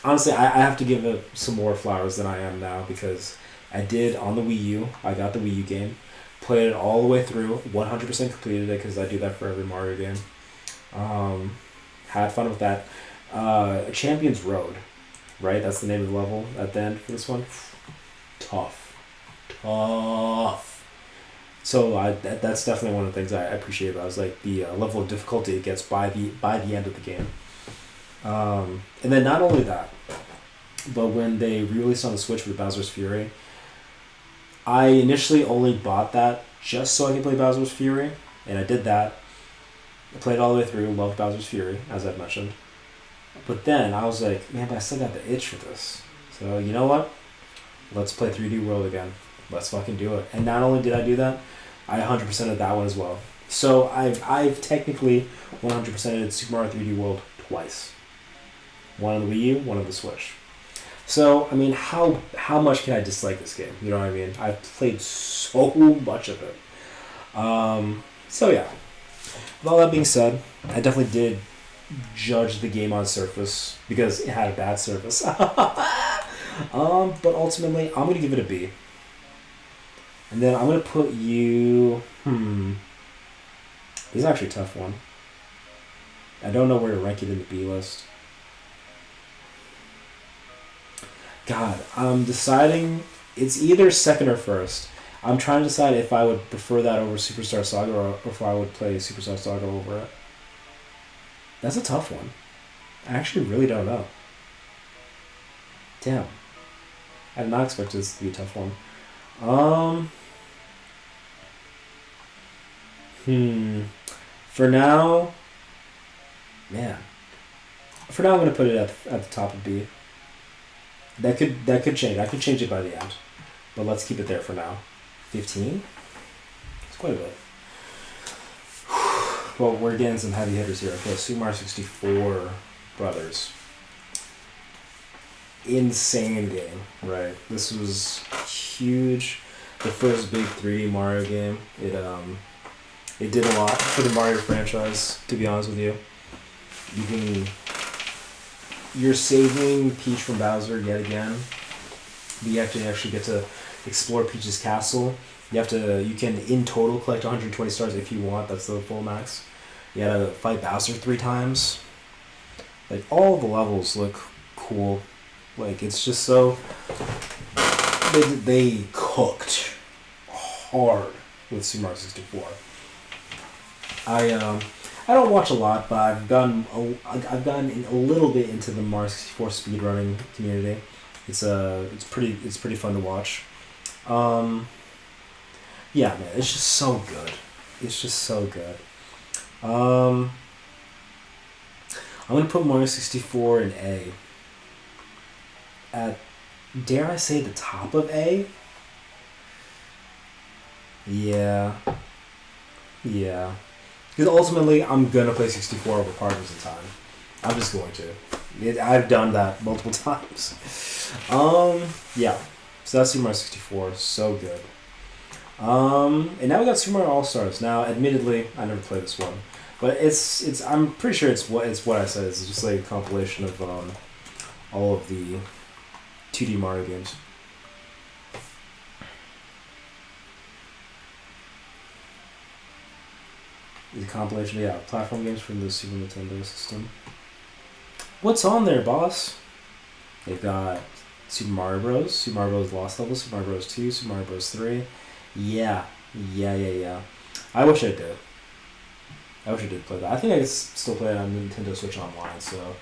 Honestly, I have to give it some more flowers than I am now because I did on the Wii U. I got the Wii U game, played it all the way through, 100% completed it because I do that for every Mario game. Had fun with that. Champions Road, right? That's the name of the level at the end for this one. Tough. So that's definitely one of the things I appreciate about it, is like the level of difficulty it gets by the end of the game. And then not only that, but when they re-released on the Switch with Bowser's Fury, I initially only bought that just so I could play Bowser's Fury, and I did that. I played it all the way through, loved Bowser's Fury, as I've mentioned. But then I was like, man, but I still got the itch for this. So you know what? Let's play 3D World again. Let's fucking do it. And not only did I do that, I 100%ed that one as well. So I've technically 100%ed Super Mario 3D World twice. One on the Wii U, one on the Switch. So, I mean, how much can I dislike this game? You know what I mean? I've played so much of it. So yeah. With all that being said, I definitely did judge the game on surface because it had a bad surface. But ultimately, I'm going to give it a B. And then I'm going to put you... This is actually a tough one. I don't know where to rank it in the B list. God, I'm deciding... It's either second or first. I'm trying to decide if I would prefer that over Superstar Saga or if I would play Superstar Saga over it. That's a tough one. I actually really don't know. Damn. I did not expect this to be a tough one. For now... Man. For now, I'm going to put it at the top of B. That could change. I could change it by the end. But let's keep it there for now. 15? It's quite a bit. Well, we're getting some heavy hitters here. Okay, Super Mario 64 Brothers. Insane game, right? This was huge. The first big 3D Mario game. It did a lot for the Mario franchise, to be honest with you. You're saving Peach from Bowser yet again. You actually get to explore Peach's castle. You can in total collect 120 stars if you want. That's the full max. You gotta fight Bowser 3 times. Like, all the levels look cool. Like, it's just so... They cooked hard with Super Mario 64. I don't watch a lot, but I've gotten a little bit into the Mario 64 speedrunning community. It's pretty fun to watch. Yeah, man, it's just so good. It's just so good. I'm gonna put Mario 64 in A. At, dare I say, the top of A? Yeah. Because ultimately, I'm gonna play 64 over Partners in Time. I'm just going to. I've done that multiple times. Yeah. So that's Super Mario 64. So good. And now we got Super Mario All Stars. Now, admittedly, I never played this one, but it's. I'm pretty sure it's what I said. It's just like a compilation of all of the 2D Mario games. It's a compilation, yeah, platform games from the Super Nintendo system. What's on there, boss? They've got Super Mario Bros., Super Mario Bros. Lost Levels, Super Mario Bros. 2, Super Mario Bros. 3. Yeah, yeah. I wish I did. I wish I did play that. I think I could still play it on Nintendo Switch Online, so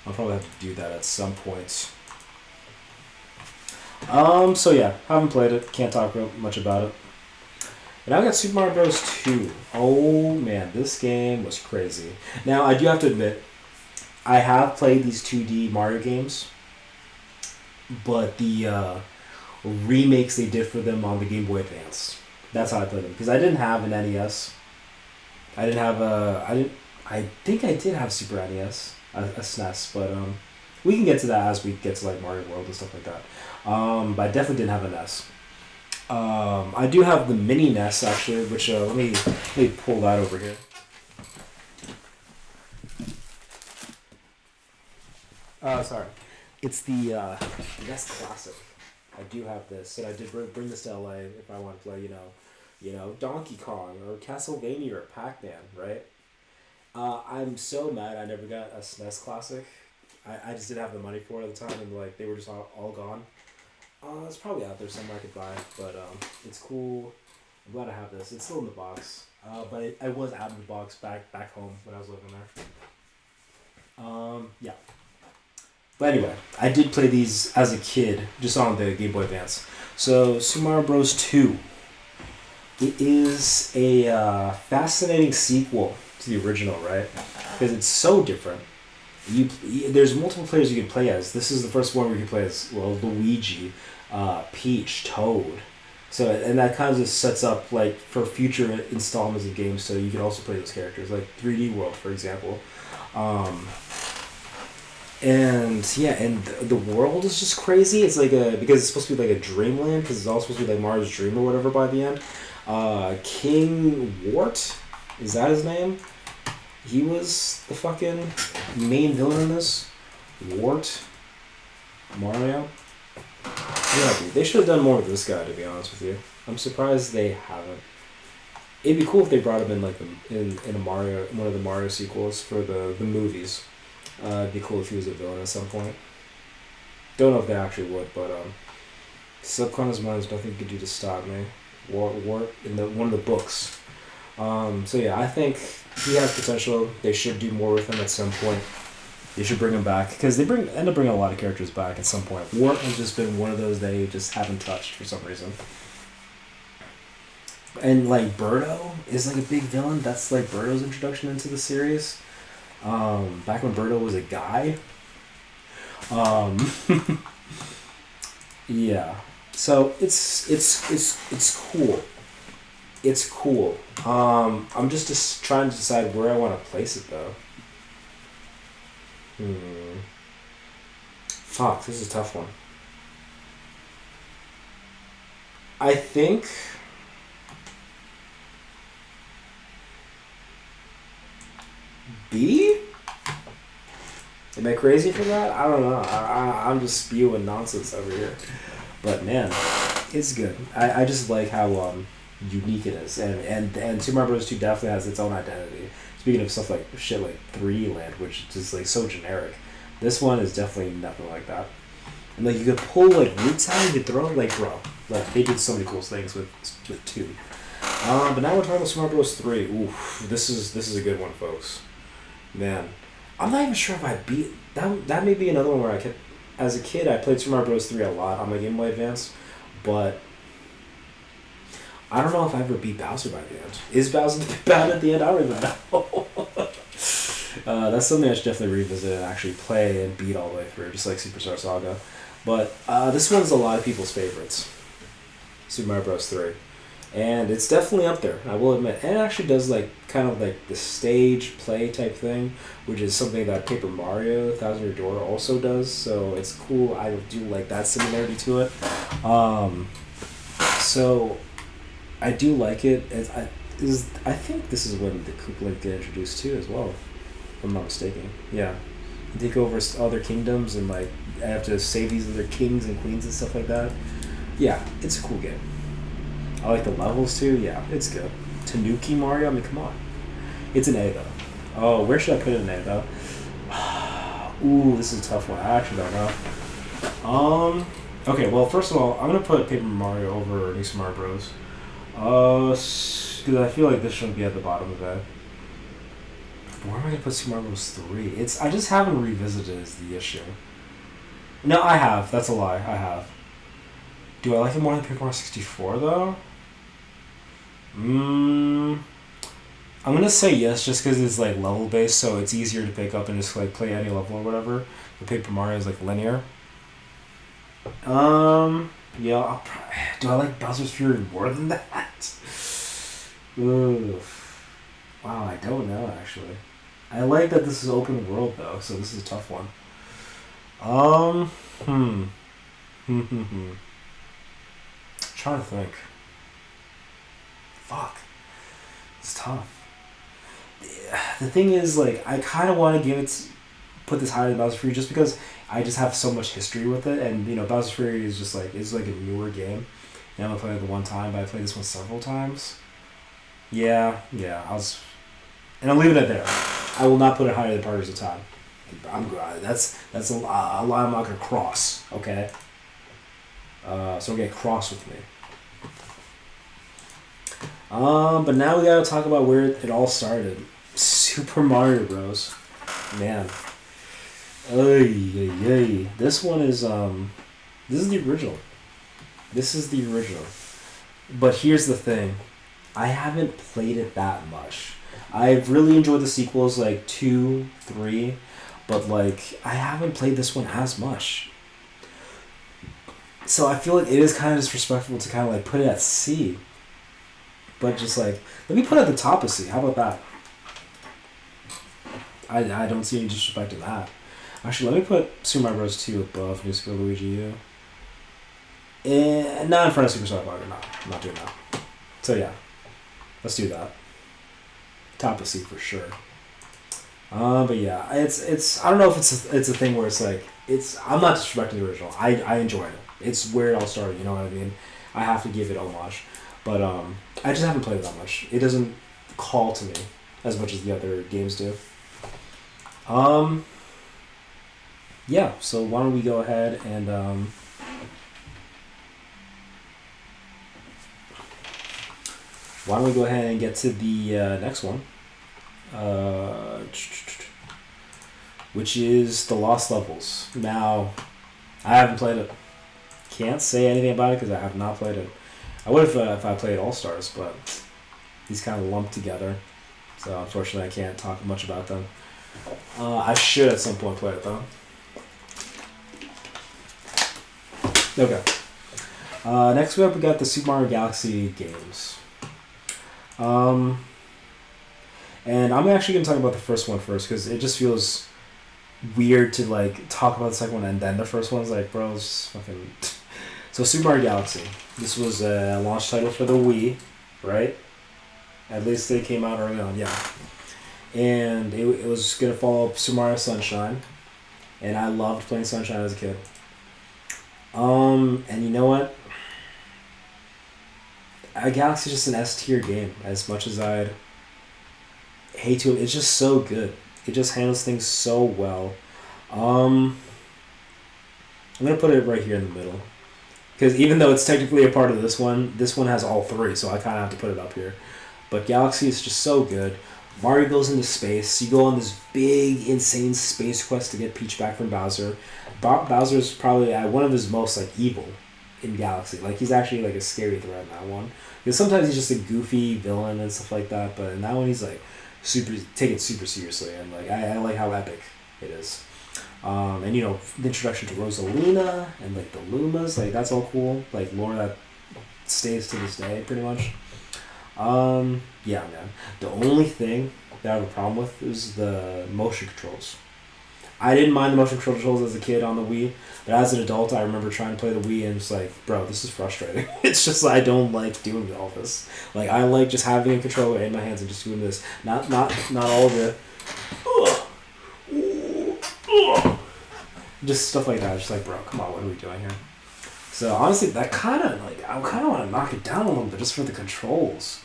I'll probably have to do that at some point. So yeah, haven't played it. Can't talk much about it. And I got Super Mario Bros. 2. Oh man, this game was crazy. Now, I do have to admit, I have played these 2D Mario games, but the remakes they did for them on the Game Boy Advance. That's how I played them. Because I didn't have an NES. I didn't have a... I think I did have Super NES, a SNES, but we can get to that as we get to like Mario World and stuff like that. But I definitely didn't have a NES. I do have the mini NES actually, which let me pull that over here. Sorry, it's the NES Classic. I do have this, and I did bring this to LA if I want to play, Donkey Kong or Castlevania or Pac-Man, right? I'm so mad I never got a SNES Classic. I just didn't have the money for it at the time, and like they were just all gone. It's probably out there somewhere I could buy, but it's cool. I'm glad I have this. It's still in the box, but I was out of the box back home when I was living there. Yeah. But anyway, I did play these as a kid, just on the Game Boy Advance. So Super Mario Bros. 2. It is a fascinating sequel to the original, right? Because it's so different. There's multiple players you can play as. This is the first one where you can play as Luigi, Peach, Toad. So and that kind of just sets up like for future installments of games. So you can also play those characters, like 3D World, for example. And yeah, and the world is just crazy. It's like because it's supposed to be like a dreamland, because it's all supposed to be like Mario's dream or whatever by the end. King Wart, is that his name? He was the fucking main villain in this. Wart. Mario. Yeah, dude. They should have done more with this guy, to be honest with you. I'm surprised they haven't. It'd be cool if they brought him in like in a Mario, one of the Mario sequels for the movies. It'd be cool if he was a villain at some point. Don't know if they actually would, but subconscious mind is nothing you can do to stop me. Wart in one of the books. So yeah, I think he has potential. They should do more with him at some point. They should bring him back, because they end up bringing a lot of characters back at some point. Wart has just been one of those they just haven't touched for some reason. And like Birdo is like a big villain. That's like Birdo's introduction into the series. Back when Birdo was a guy. Yeah. So it's cool. It's cool. I'm just trying to decide where I want to place it though. Fuck, this is a tough one. I think B? Am I crazy for that? I don't know. I'm just spewing nonsense over here. But man, it's good. I just like how unique it is. And Super Mario Bros. 2 definitely has its own identity. Speaking of stuff like shit like 3D Land, which is just like so generic. This one is definitely nothing like that. And like you could pull like roots out, you could throw like bro. Like they did so many cool things with 2. But now we're talking about Super Mario Bros. 3. Oof, this is a good one, folks. Man, I'm not even sure if I beat that. That may be another one where as a kid, I played Super Mario Bros. 3 a lot on my Game Boy Advance, but I don't know if I ever beat Bowser by the end. Is Bowser bad at the end? I don't even know. That's something I should definitely revisit and actually play and beat all the way through, just like Superstar Saga. But this one's a lot of people's favorites, Super Mario Bros. 3. And it's definitely up there, I will admit. And it actually does like kind of like the stage play type thing, which is something that Paper Mario Thousand Year Door also does. So it's cool. I do like that similarity to it. So I do like it. I think this is when the Koopalings get introduced too as well, if I'm not mistaken. Yeah. You take over other kingdoms and like I have to save these other kings and queens and stuff like that. Yeah, it's a cool game. I like the levels too. Yeah, it's good. Tanuki Mario. I mean, come on. It's an A though. Oh, where should I put it in A though? Ooh, this is a tough one. I actually don't know. Okay, well, first of all, I'm gonna put Paper Mario over New Super Mario Bros. Because I feel like this shouldn't be at the bottom of it. Where am I gonna put Super Mario Bros. 3? I just haven't revisited is the issue. No, I have. That's a lie. I have. Do I like it more than Paper Mario 64 though? I'm gonna say yes, just because it's like level based, so it's easier to pick up and just like play any level or whatever. The Paper Mario is like linear. Yeah. Do I like Bowser's Fury more than that? Oof. Wow, I don't know actually. I like that this is open world though, so this is a tough one. Trying to think. Fuck. It's tough. The thing is, like, I kind of want to put this higher than Bowser's Fury just because I just have so much history with it, and you know, Bowser's Fury is just like it's like a newer game. And I only played it the one time, but I played this one several times. Yeah. And I'm leaving it there. I will not put it higher than Partners of Time. That's a line I'm not gonna cross. Okay. So don't get cross with me. But now we gotta talk about where it all started. Super Mario Bros. Man. Ay. This one is this is the original. This is the original. But here's the thing. I haven't played it that much. I've really enjoyed the sequels like 2, 3, but like I haven't played this one as much. So I feel like it is kind of disrespectful to kind of like put it at C. But just like, let me put it at the top of C. How about that? I don't see any disrespect in that. Actually, let me put Super Mario Bros. 2 above New Super Luigi U. And not in front of Super Star Mario. No, I'm not doing that. So yeah, let's do that. Top of C for sure. But yeah, it's I don't know if it's a thing where it's like I'm not disrespecting the original. I enjoy it. It's where it all started. You know what I mean? I have to give it homage. But I just haven't played it that much. It doesn't call to me as much as the other games do. Yeah, so why don't we go ahead and get to the next one, which is the Lost Levels. Now, I haven't played it. Can't say anything about it because I have not played it. I would if I played All Stars, but these kind of lumped together. So unfortunately, I can't talk much about them. I should at some point play it though. Okay. Next up, we got the Super Mario Galaxy games. And I'm actually going to talk about the first one first because it just feels weird to like talk about the second one and then the first one. Is like, bro, it's just fucking. So Super Mario Galaxy. This was a launch title for the Wii, right? At least they came out early on, yeah. And it was going to follow up Super Mario Sunshine. And I loved playing Sunshine as a kid. And you know what? Galaxy is just an S tier game. As much as I'd hate to, it's just so good. It just handles things so well. I'm going to put it right here in the middle. Because even though it's technically a part of this one has all three, so I kind of have to put it up here. But Galaxy is just so good. Mario goes into space. You go on this big, insane space quest to get Peach back from Bowser. Bowser's probably at one of his most like evil in Galaxy. Like he's actually like a scary threat in that one. Because sometimes he's just a goofy villain and stuff like that. But in that one, he's like taken super seriously, and like I like how epic it is. And you know, the introduction to Rosalina and like the Lumas, like that's all cool. Like lore that stays to this day, pretty much. Yeah, man. The only thing that I have a problem with is the motion controls. I didn't mind the motion controls as a kid on the Wii, but as an adult, I remember trying to play the Wii and it's like, bro, this is frustrating. It's just I don't like doing all this. Like I like just having a controller in my hands and just doing this. Not all the. Just stuff like that. Just like, bro, come on, what are we doing here? So honestly, that kind of like I kind of want to knock it down a little bit just for the controls.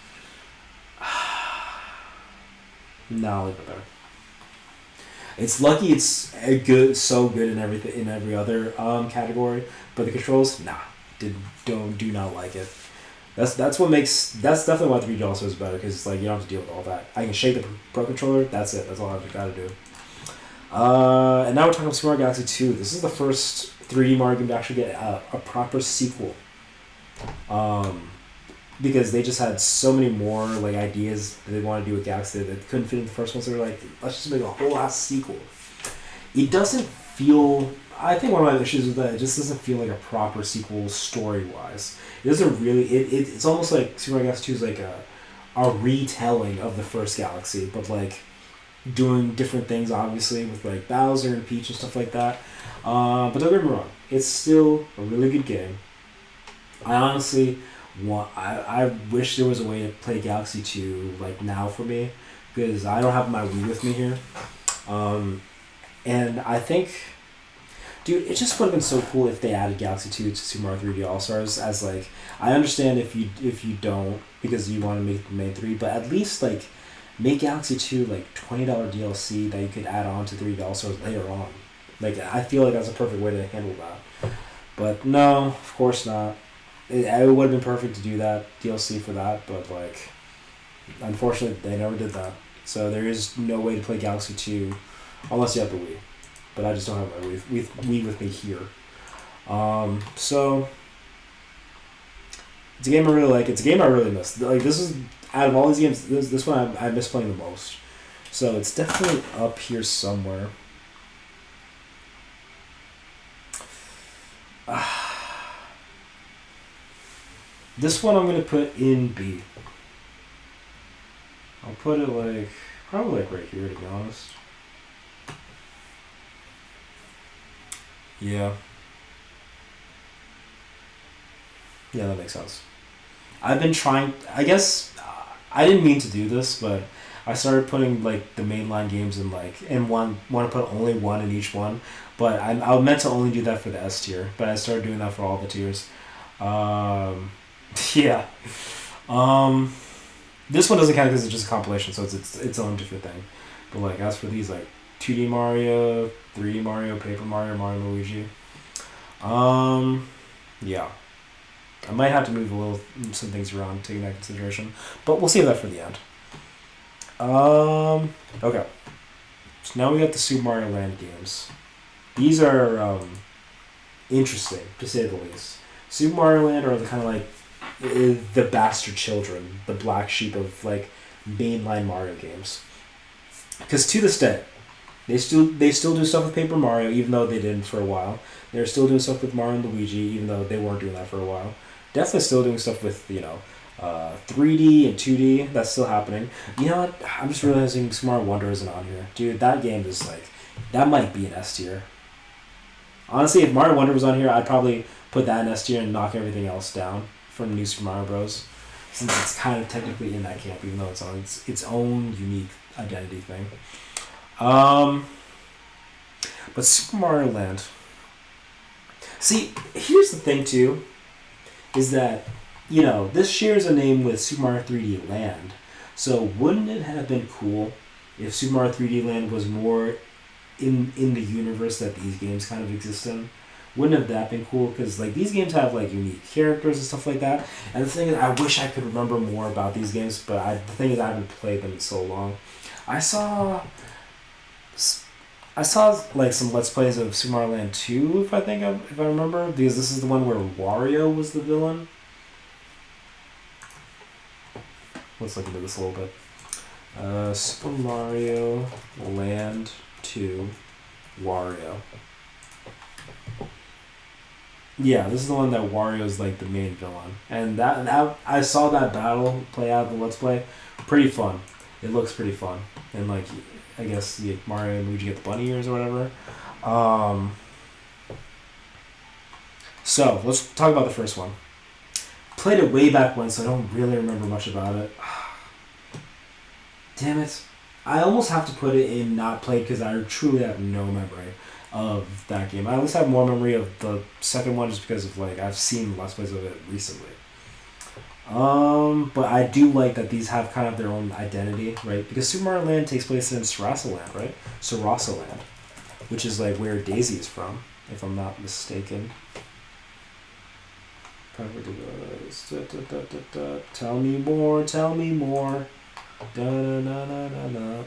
No, I'll leave it there. It's lucky it's a good, so good in everything in every other category, but the controls, nah, do not like it. That's definitely why 3D also is better because it's like you don't have to deal with all that. I can shake the Pro controller. That's it. That's all I've got to do. And now we're talking about Super Mario Galaxy 2. This is the first 3D Mario game to actually get a proper sequel. Because they just had so many more like ideas that they wanted to do with Galaxy that couldn't fit in the first one, so they're like, let's just make a whole ass sequel. It doesn't feel. I think one of my issues with that, it just doesn't feel like a proper sequel story wise. It doesn't really. It's almost like Super Mario Galaxy 2 is like a retelling of the first Galaxy, but like doing different things, obviously, with like Bowser and Peach and stuff like that. But don't get me wrong, it's still a really good game. I honestly I wish there was a way to play Galaxy 2 like now for me, because I don't have my Wii with me here. And I think, dude, it just would have been so cool if they added Galaxy 2 to Super Mario 3D All Stars as like, I understand if you don't because you want to make the main 3, but at least like make Galaxy 2 like $20 DLC that you could add on to 3D All Stars later on. Like, I feel like that's a perfect way to handle that. But no, of course not. It would have been perfect to do that DLC for that, but like, unfortunately, they never did that. So there is no way to play Galaxy 2 unless you have the Wii. But I just don't have my Wii with me here. So it's a game I really like. It's a game I really miss. Like, this is, out of all these games, this one I miss playing the most. So it's definitely up here somewhere. This one I'm going to put in B. I'll put it like, probably like right here, to be honest. Yeah. Yeah, that makes sense. I've been trying, I guess, I didn't mean to do this, but I started putting like the mainline games in like, and want to put only one in each one. But I meant to only do that for the S tier, but I started doing that for all the tiers. Yeah. This one doesn't count because it's just a compilation, so it's its own different thing. But like, as for these, like 2D Mario, 3D Mario, Paper Mario, Mario and Luigi. Yeah. I might have to move some things around, taking that into consideration, but we'll save that for the end. Okay. So now we got the Super Mario Land games. These are interesting, to say the least. Super Mario Land are the kind of like the bastard children, the black sheep of like mainline Mario games. Because to this day, they still do stuff with Paper Mario, even though they didn't for a while. They're still doing stuff with Mario and Luigi, even though they weren't doing that for a while. Definitely still doing stuff with 3D and 2D. That's still happening. You know what? I'm just realizing Super Mario Wonder isn't on here, dude. That game is like, that might be an S tier. Honestly, if Mario Wonder was on here, I'd probably put that in S tier and knock everything else down from New Super Mario Bros. Since it's kind of technically in that camp, even though it's on its own unique identity thing. But Super Mario Land. See, here's the thing too, is that, this shares a name with Super Mario 3D Land. So wouldn't it have been cool if Super Mario 3D Land was more in the universe that these games kind of exist in? Wouldn't have that been cool? Because like, these games have like unique characters and stuff like that. And the thing is, I wish I could remember more about these games, but the thing is, I haven't played them in so long. I saw like some Let's Plays of Super Mario Land 2, if I remember, because this is the one where Wario was the villain. Let's look into this a little bit. Super Mario Land 2 Wario. Yeah, this is the one that Wario is like the main villain, and that I saw that battle play out in the Let's Play. Pretty fun. It looks pretty fun, and like, I guess Mario and Luigi get the bunny ears or whatever. So let's talk about the first one. Played it way back when, so I don't really remember much about it. Damn it! I almost have to put it in not played because I truly have no memory of that game. I at least have more memory of the second one just because of like, I've seen Let's Plays of it recently. But I do like that these have kind of their own identity, right? Because Super Mario Land takes place in Sarasa Land, right? Sarasa Land, which is like where Daisy is from, if I'm not mistaken. Tell me more, tell me more. Da, da, da, da, da, da.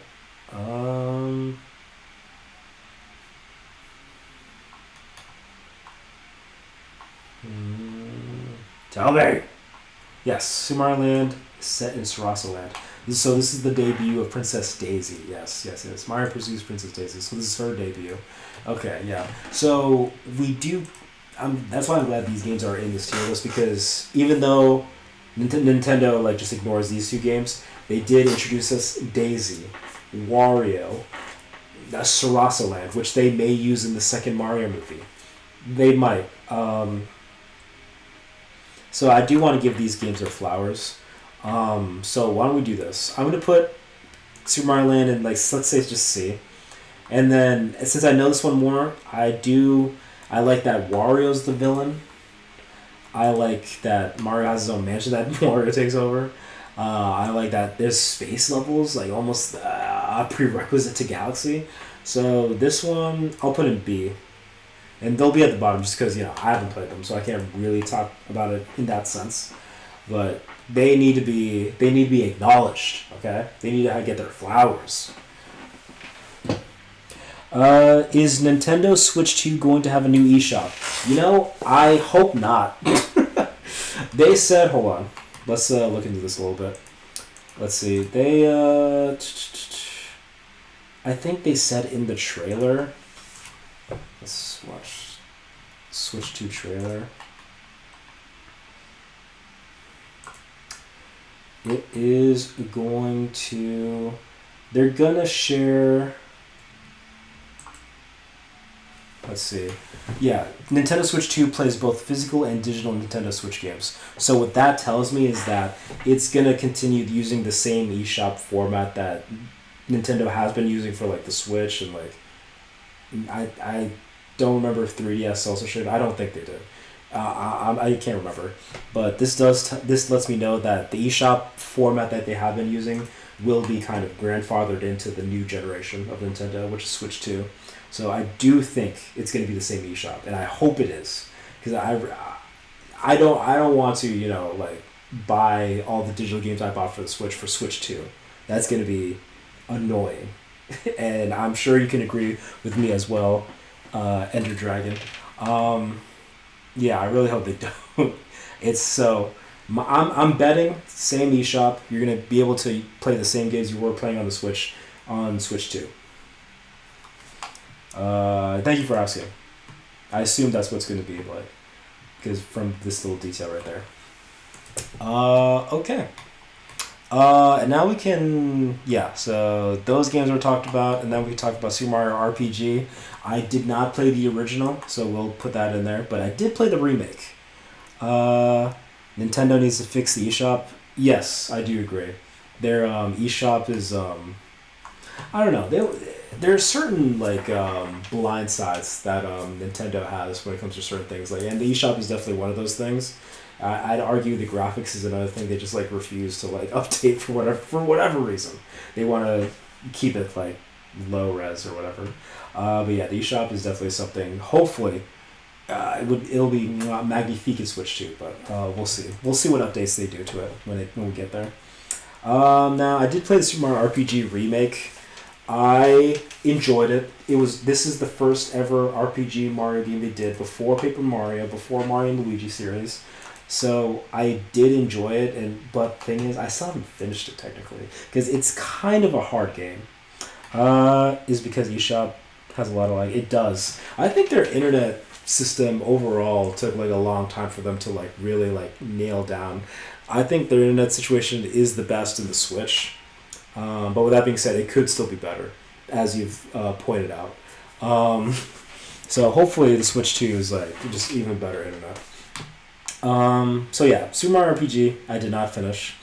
Tell me. Yes, Super Mario Land is set in Sarasa Land. So this is the debut of Princess Daisy. Yes, yes, yes. Mario pursues Princess Daisy. So this is her debut. Okay, yeah. So we do. That's why I'm glad these games are in this tier list because even though Nintendo like just ignores these two games, they did introduce us Daisy, Wario, Sarasa Land, which they may use in the second Mario movie. They might. So I do want to give these games their flowers. So why don't we do this? I'm gonna put Super Mario Land in like let's say just C, and then since I know this one more, I like that Wario's the villain. I like that Mario has his own mansion that Mario takes over. I like that there's space levels, like almost a prerequisite to Galaxy. So this one I'll put in B, and they'll be at the bottom just because I haven't played them, so I can't really talk about it in that sense. But they need to be acknowledged. Okay, they need to get their flowers. Is Nintendo Switch 2 going to have a new eShop? I hope not. They said, hold on. Let's look into this a little bit. Let's see. I think they said in the trailer. Let's watch Switch 2 trailer. It is going to... They're gonna share... Let's see. Yeah, Nintendo Switch 2 plays both physical and digital Nintendo Switch games. So what that tells me is that it's going to continue using the same eShop format that Nintendo has been using for like the Switch and like I don't remember if 3DS also shared. I don't think they did. I can't remember. But this lets me know that the eShop format that they have been using will be kind of grandfathered into the new generation of Nintendo, which is Switch 2. So I do think it's going to be the same eShop, and I hope it is, because I don't want to like buy all the digital games I bought for the Switch for Switch 2. That's going to be annoying, and I'm sure you can agree with me as well, Ender Dragon. Yeah, I really hope they don't. It's so. I'm betting same eShop. You're going to be able to play the same games you were playing on the Switch on Switch 2. Thank you for asking. I assume that's what's going to be like, because from this little detail right there. Okay. And now we can, so those games were talked about, and then we talked about Super Mario RPG. I did not play the original, so we'll put that in there, but I did play the remake. Nintendo needs to fix the eShop. Yes, I do agree. Their eShop is, I don't know, there are certain like blind sides that Nintendo has when it comes to certain things, and the eShop is definitely one of those things. I'd argue the graphics is another thing. They just like refuse to like update for whatever reason. They want to keep it like low res or whatever. But yeah, the eShop is definitely something. Hopefully, it'll be magnifique in Switch 2, but we'll see. We'll see what updates they do to it when we get there. Now I did play the Super Mario RPG remake. I enjoyed it. This is the first ever RPG Mario game they did before Paper Mario, before Mario and Luigi series. So I did enjoy it, but the thing is, I still haven't finished it technically because it's kind of a hard game. Is because eShop has a lot of it does. I think their internet system overall took like a long time for them to like really like nail down. I think their internet situation is the best in the Switch. But with that being said, it could still be better, as you've pointed out. So hopefully the Switch 2 is like just even better internet. So yeah, Super Mario RPG, I did not finish.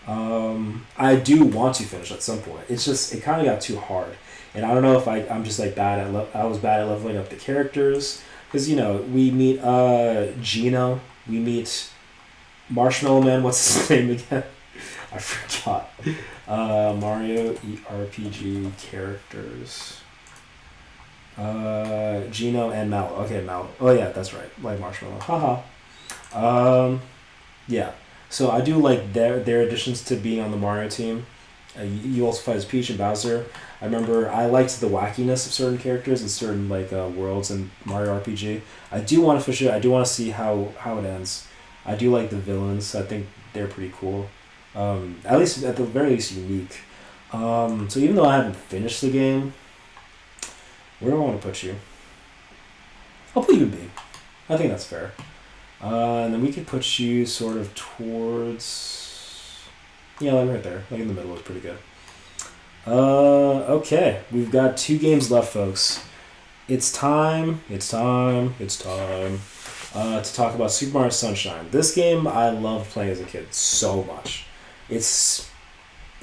I do want to finish at some point. It's just, it kind of got too hard. And I don't know if I'm just like I was bad at leveling up the characters. Because, we meet Gino, we meet Marshmallow Man, what's his name again? I forgot. Mario RPG characters. Gino and Mal. Okay, Mal. Oh yeah, that's right. Like Marshmallow. Haha. Yeah. So I do like their additions to being on the Mario team. You also fight as Peach and Bowser. I remember I liked the wackiness of certain characters and certain worlds in Mario RPG. I do want to fish it. I do want to see how it ends. I do like the villains. I think they're pretty cool. At least at the very least unique. So even though I haven't finished the game, where do I want to put you? I'll put you in B. I think that's fair. And then we could put you sort of towards... Yeah, like right there. Like in the middle is pretty good. Okay. We've got 2 games left, folks. It's time to talk about Super Mario Sunshine. This game I loved playing as a kid so much. It's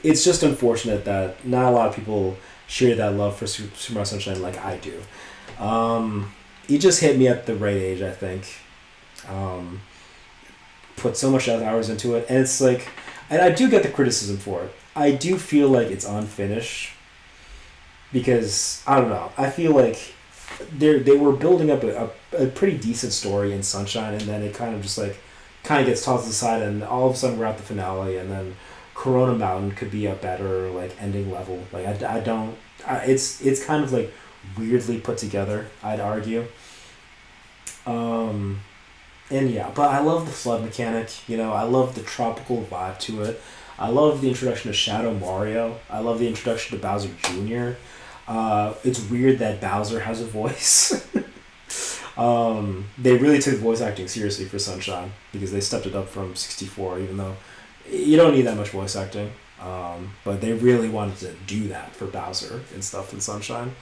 just unfortunate that not a lot of people share that love for Super Mario Sunshine like I do. It just hit me at the right age, I think. Put so much hours into it, and it's like, and I do get the criticism for it. I do feel like it's unfinished because I don't know. I feel like they were building up a pretty decent story in Sunshine, and then it kind of gets tossed aside, and all of a sudden we're at the finale, and then Corona Mountain could be a better ending level. It's kind of weirdly put together, I'd argue. And yeah, but I love the flood mechanic. I love the tropical vibe to it. I love the introduction of Shadow Mario. I love the introduction to Bowser Jr. It's weird that Bowser has a voice. They really took voice acting seriously for Sunshine because they stepped it up from 64, even though you don't need that much voice acting. But they really wanted to do that for Bowser and stuff in Sunshine.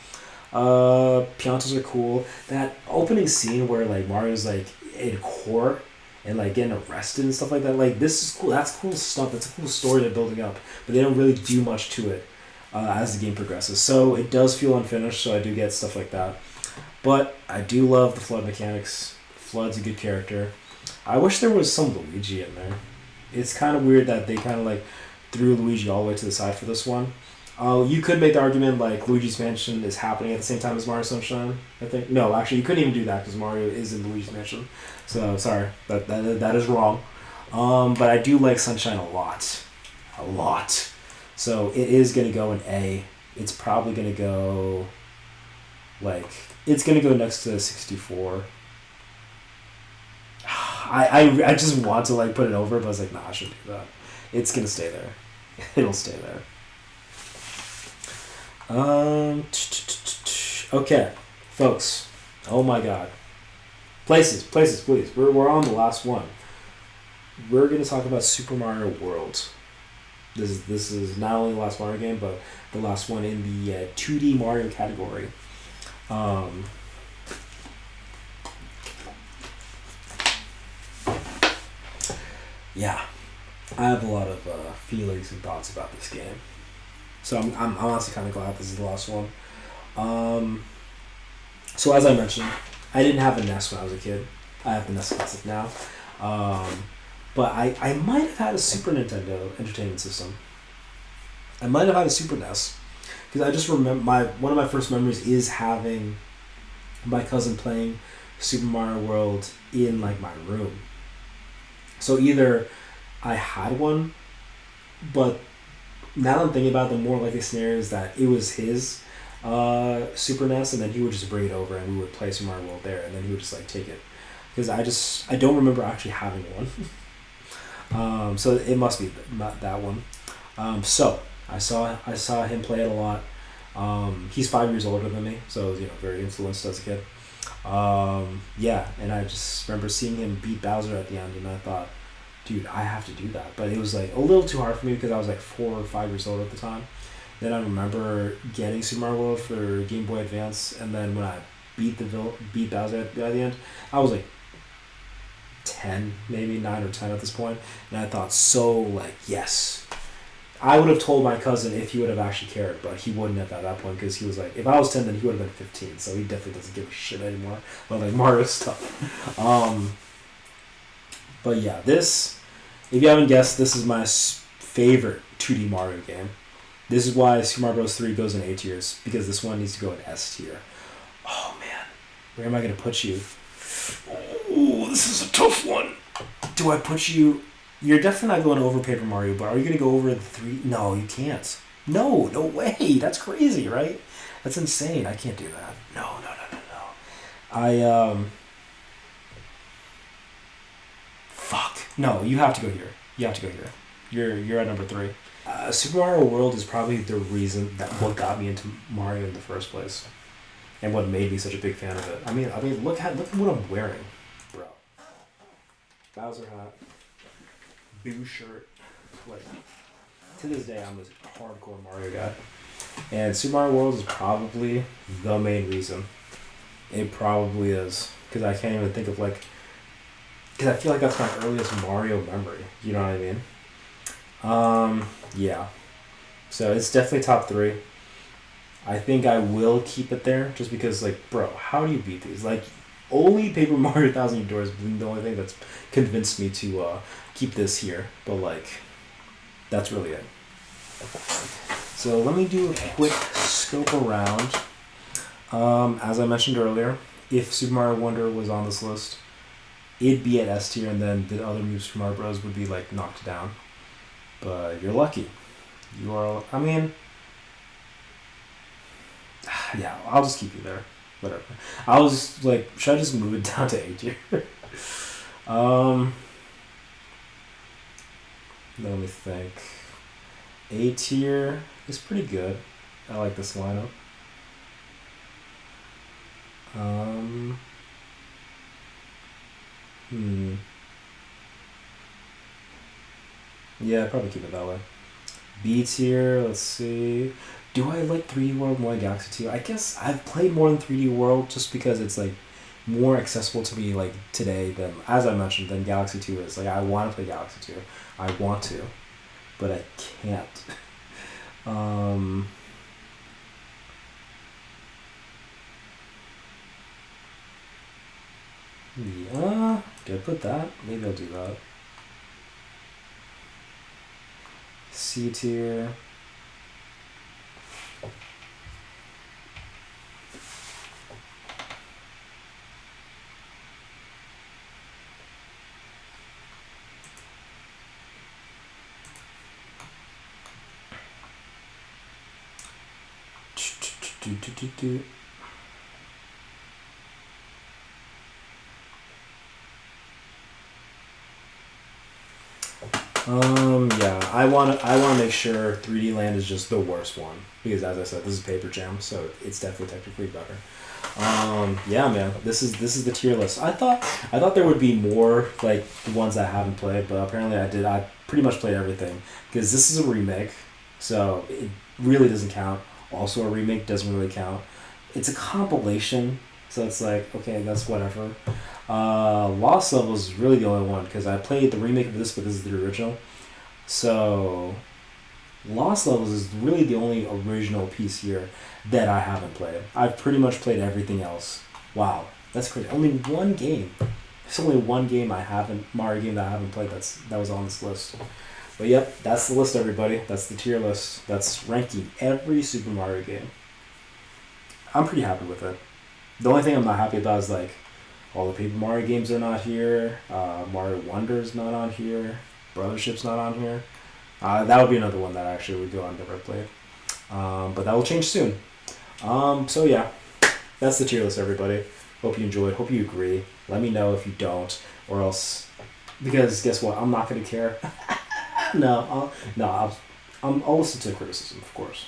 Piantos are cool. That opening scene where Mario's in court and getting arrested and stuff like that. This is cool. That's cool stuff. That's a cool story they're building up, but they don't really do much to it as the game progresses. So it does feel unfinished. So I do get stuff like that, but I do love the flood mechanics. Flood's a good character. I wish there was some Luigi in there. It's kind of weird that they kind of threw Luigi all the way to the side for this one. You could make the argument Luigi's Mansion is happening at the same time as Mario Sunshine, I think. No, actually, you couldn't even do that because Mario is in Luigi's Mansion. So, sorry. That is wrong. But I do like Sunshine a lot. A lot. So, it is going to go in A. It's probably going to go... it's going to go next to 64. I just want to put it over, but I was nah, I shouldn't do that. It's going to stay there. It'll stay there. Okay, folks. Oh my God. Places, please. We're on the last one. We're gonna talk about Super Mario World. This is not only the last Mario game, but the last one in the 2D Mario category. Yeah, I have a lot of feelings and thoughts about this game. So I'm honestly kind of glad this is the last one. So as I mentioned, I didn't have a NES when I was a kid. I have the NES Classic now. But I might have had a Super Nintendo Entertainment System. I might have had a Super NES. Because I just remember, one of my first memories is having my cousin playing Super Mario World in my room. So either I had one, but now that I'm thinking about it, the more likely scenario is that it was his Super NES, and then he would just bring it over and we would play Super Mario World there, and then he would just take it. Because I don't remember actually having one. So it must be not that one. So I saw him play it a lot. He's 5 years older than me, so very influenced as a kid. Yeah, and I just remember seeing him beat Bowser at the end, and I thought, dude, I have to do that. But it was a little too hard for me because I was 4 or 5 years old at the time. Then I remember getting Super Mario World for Game Boy Advance, and then when I beat Bowser at the end, I was 10, maybe 9 or 10 at this point, and I thought, yes. I would have told my cousin if he would have actually cared, but he wouldn't have at that point because he was if I was 10, then he would have been 15, so he definitely doesn't give a shit anymore about Mario stuff. But yeah, this If you haven't guessed, this is my favorite 2D Mario game. This is why Super Mario Bros. 3 goes in A tiers, because this one needs to go in S tier. Oh man, where am I going to put you? Oh, this is a tough one. Do I put you... You're definitely not going over Paper Mario, but are you going to go over the 3? No, you can't. No way. That's crazy, right? That's insane. I can't do that. No. Fuck. No, you have to go here. You're at number 3. Super Mario World is probably the reason that what got me into Mario in the first place, and what made me such a big fan of it. I mean, look at what I'm wearing, bro. Bowser hat, Boo shirt. Like, to this day, I'm a hardcore Mario guy, and Super Mario World is probably the main reason. It probably is, because I can't even think of because I feel like that's my earliest Mario memory. You know what I mean? Yeah. So it's definitely top 3. I think I will keep it there just because, bro, how do you beat these? Only Paper Mario 1000 Year Door has been the only thing that's convinced me to keep this here. But, that's really it. So let me do a quick scope around. As I mentioned earlier, if Super Mario Wonder was on this list, it'd be at S tier, and then the other new Super Mario Bros. Would be, knocked down. But you're lucky. You are... I mean... Yeah, I'll just keep you there. Whatever. I was should I just move it down to A tier? Let me think. A tier is pretty good. I like this lineup. Yeah, I'd probably keep it that way. B tier, let's see. Do I like 3D World more than Galaxy 2? I guess I've played more than 3D World just because it's more accessible to me today than, as I mentioned, than Galaxy 2 is. I want to play Galaxy 2. I want to, but I can't. Yeah, did I put that? Maybe I'll do that. C tier. Yeah, I want to make sure 3D Land is just the worst one, because as I said, this is Paper Jam, so it's definitely technically better. Yeah, man, this is the tier list. I thought there would be more the ones I haven't played, but apparently I did. I pretty much played everything, because this is a remake, so it really doesn't count. Also, a remake doesn't really count. It's a compilation, so it's okay, that's whatever. Lost Levels is really the only one, because I played the remake of this, but this is the original. So Lost Levels is really the only original piece here that I haven't played. I've pretty much played everything else. Wow, that's crazy. Only one game. There's only one game Mario game that I haven't played that was on this list. But yep, that's the list, everybody. That's the tier list. That's ranking every Super Mario game. I'm pretty happy with it. The only thing I'm not happy about is all the Paper Mario games are not here. Mario Wonder's not on here. Brothership's not on here. That would be another one that actually would go on Never Played. But that will change soon. So yeah, that's the tier list, everybody. Hope you enjoyed. Hope you agree. Let me know if you don't, or else, because guess what? I'm not gonna care. I'll listen to criticism, of course.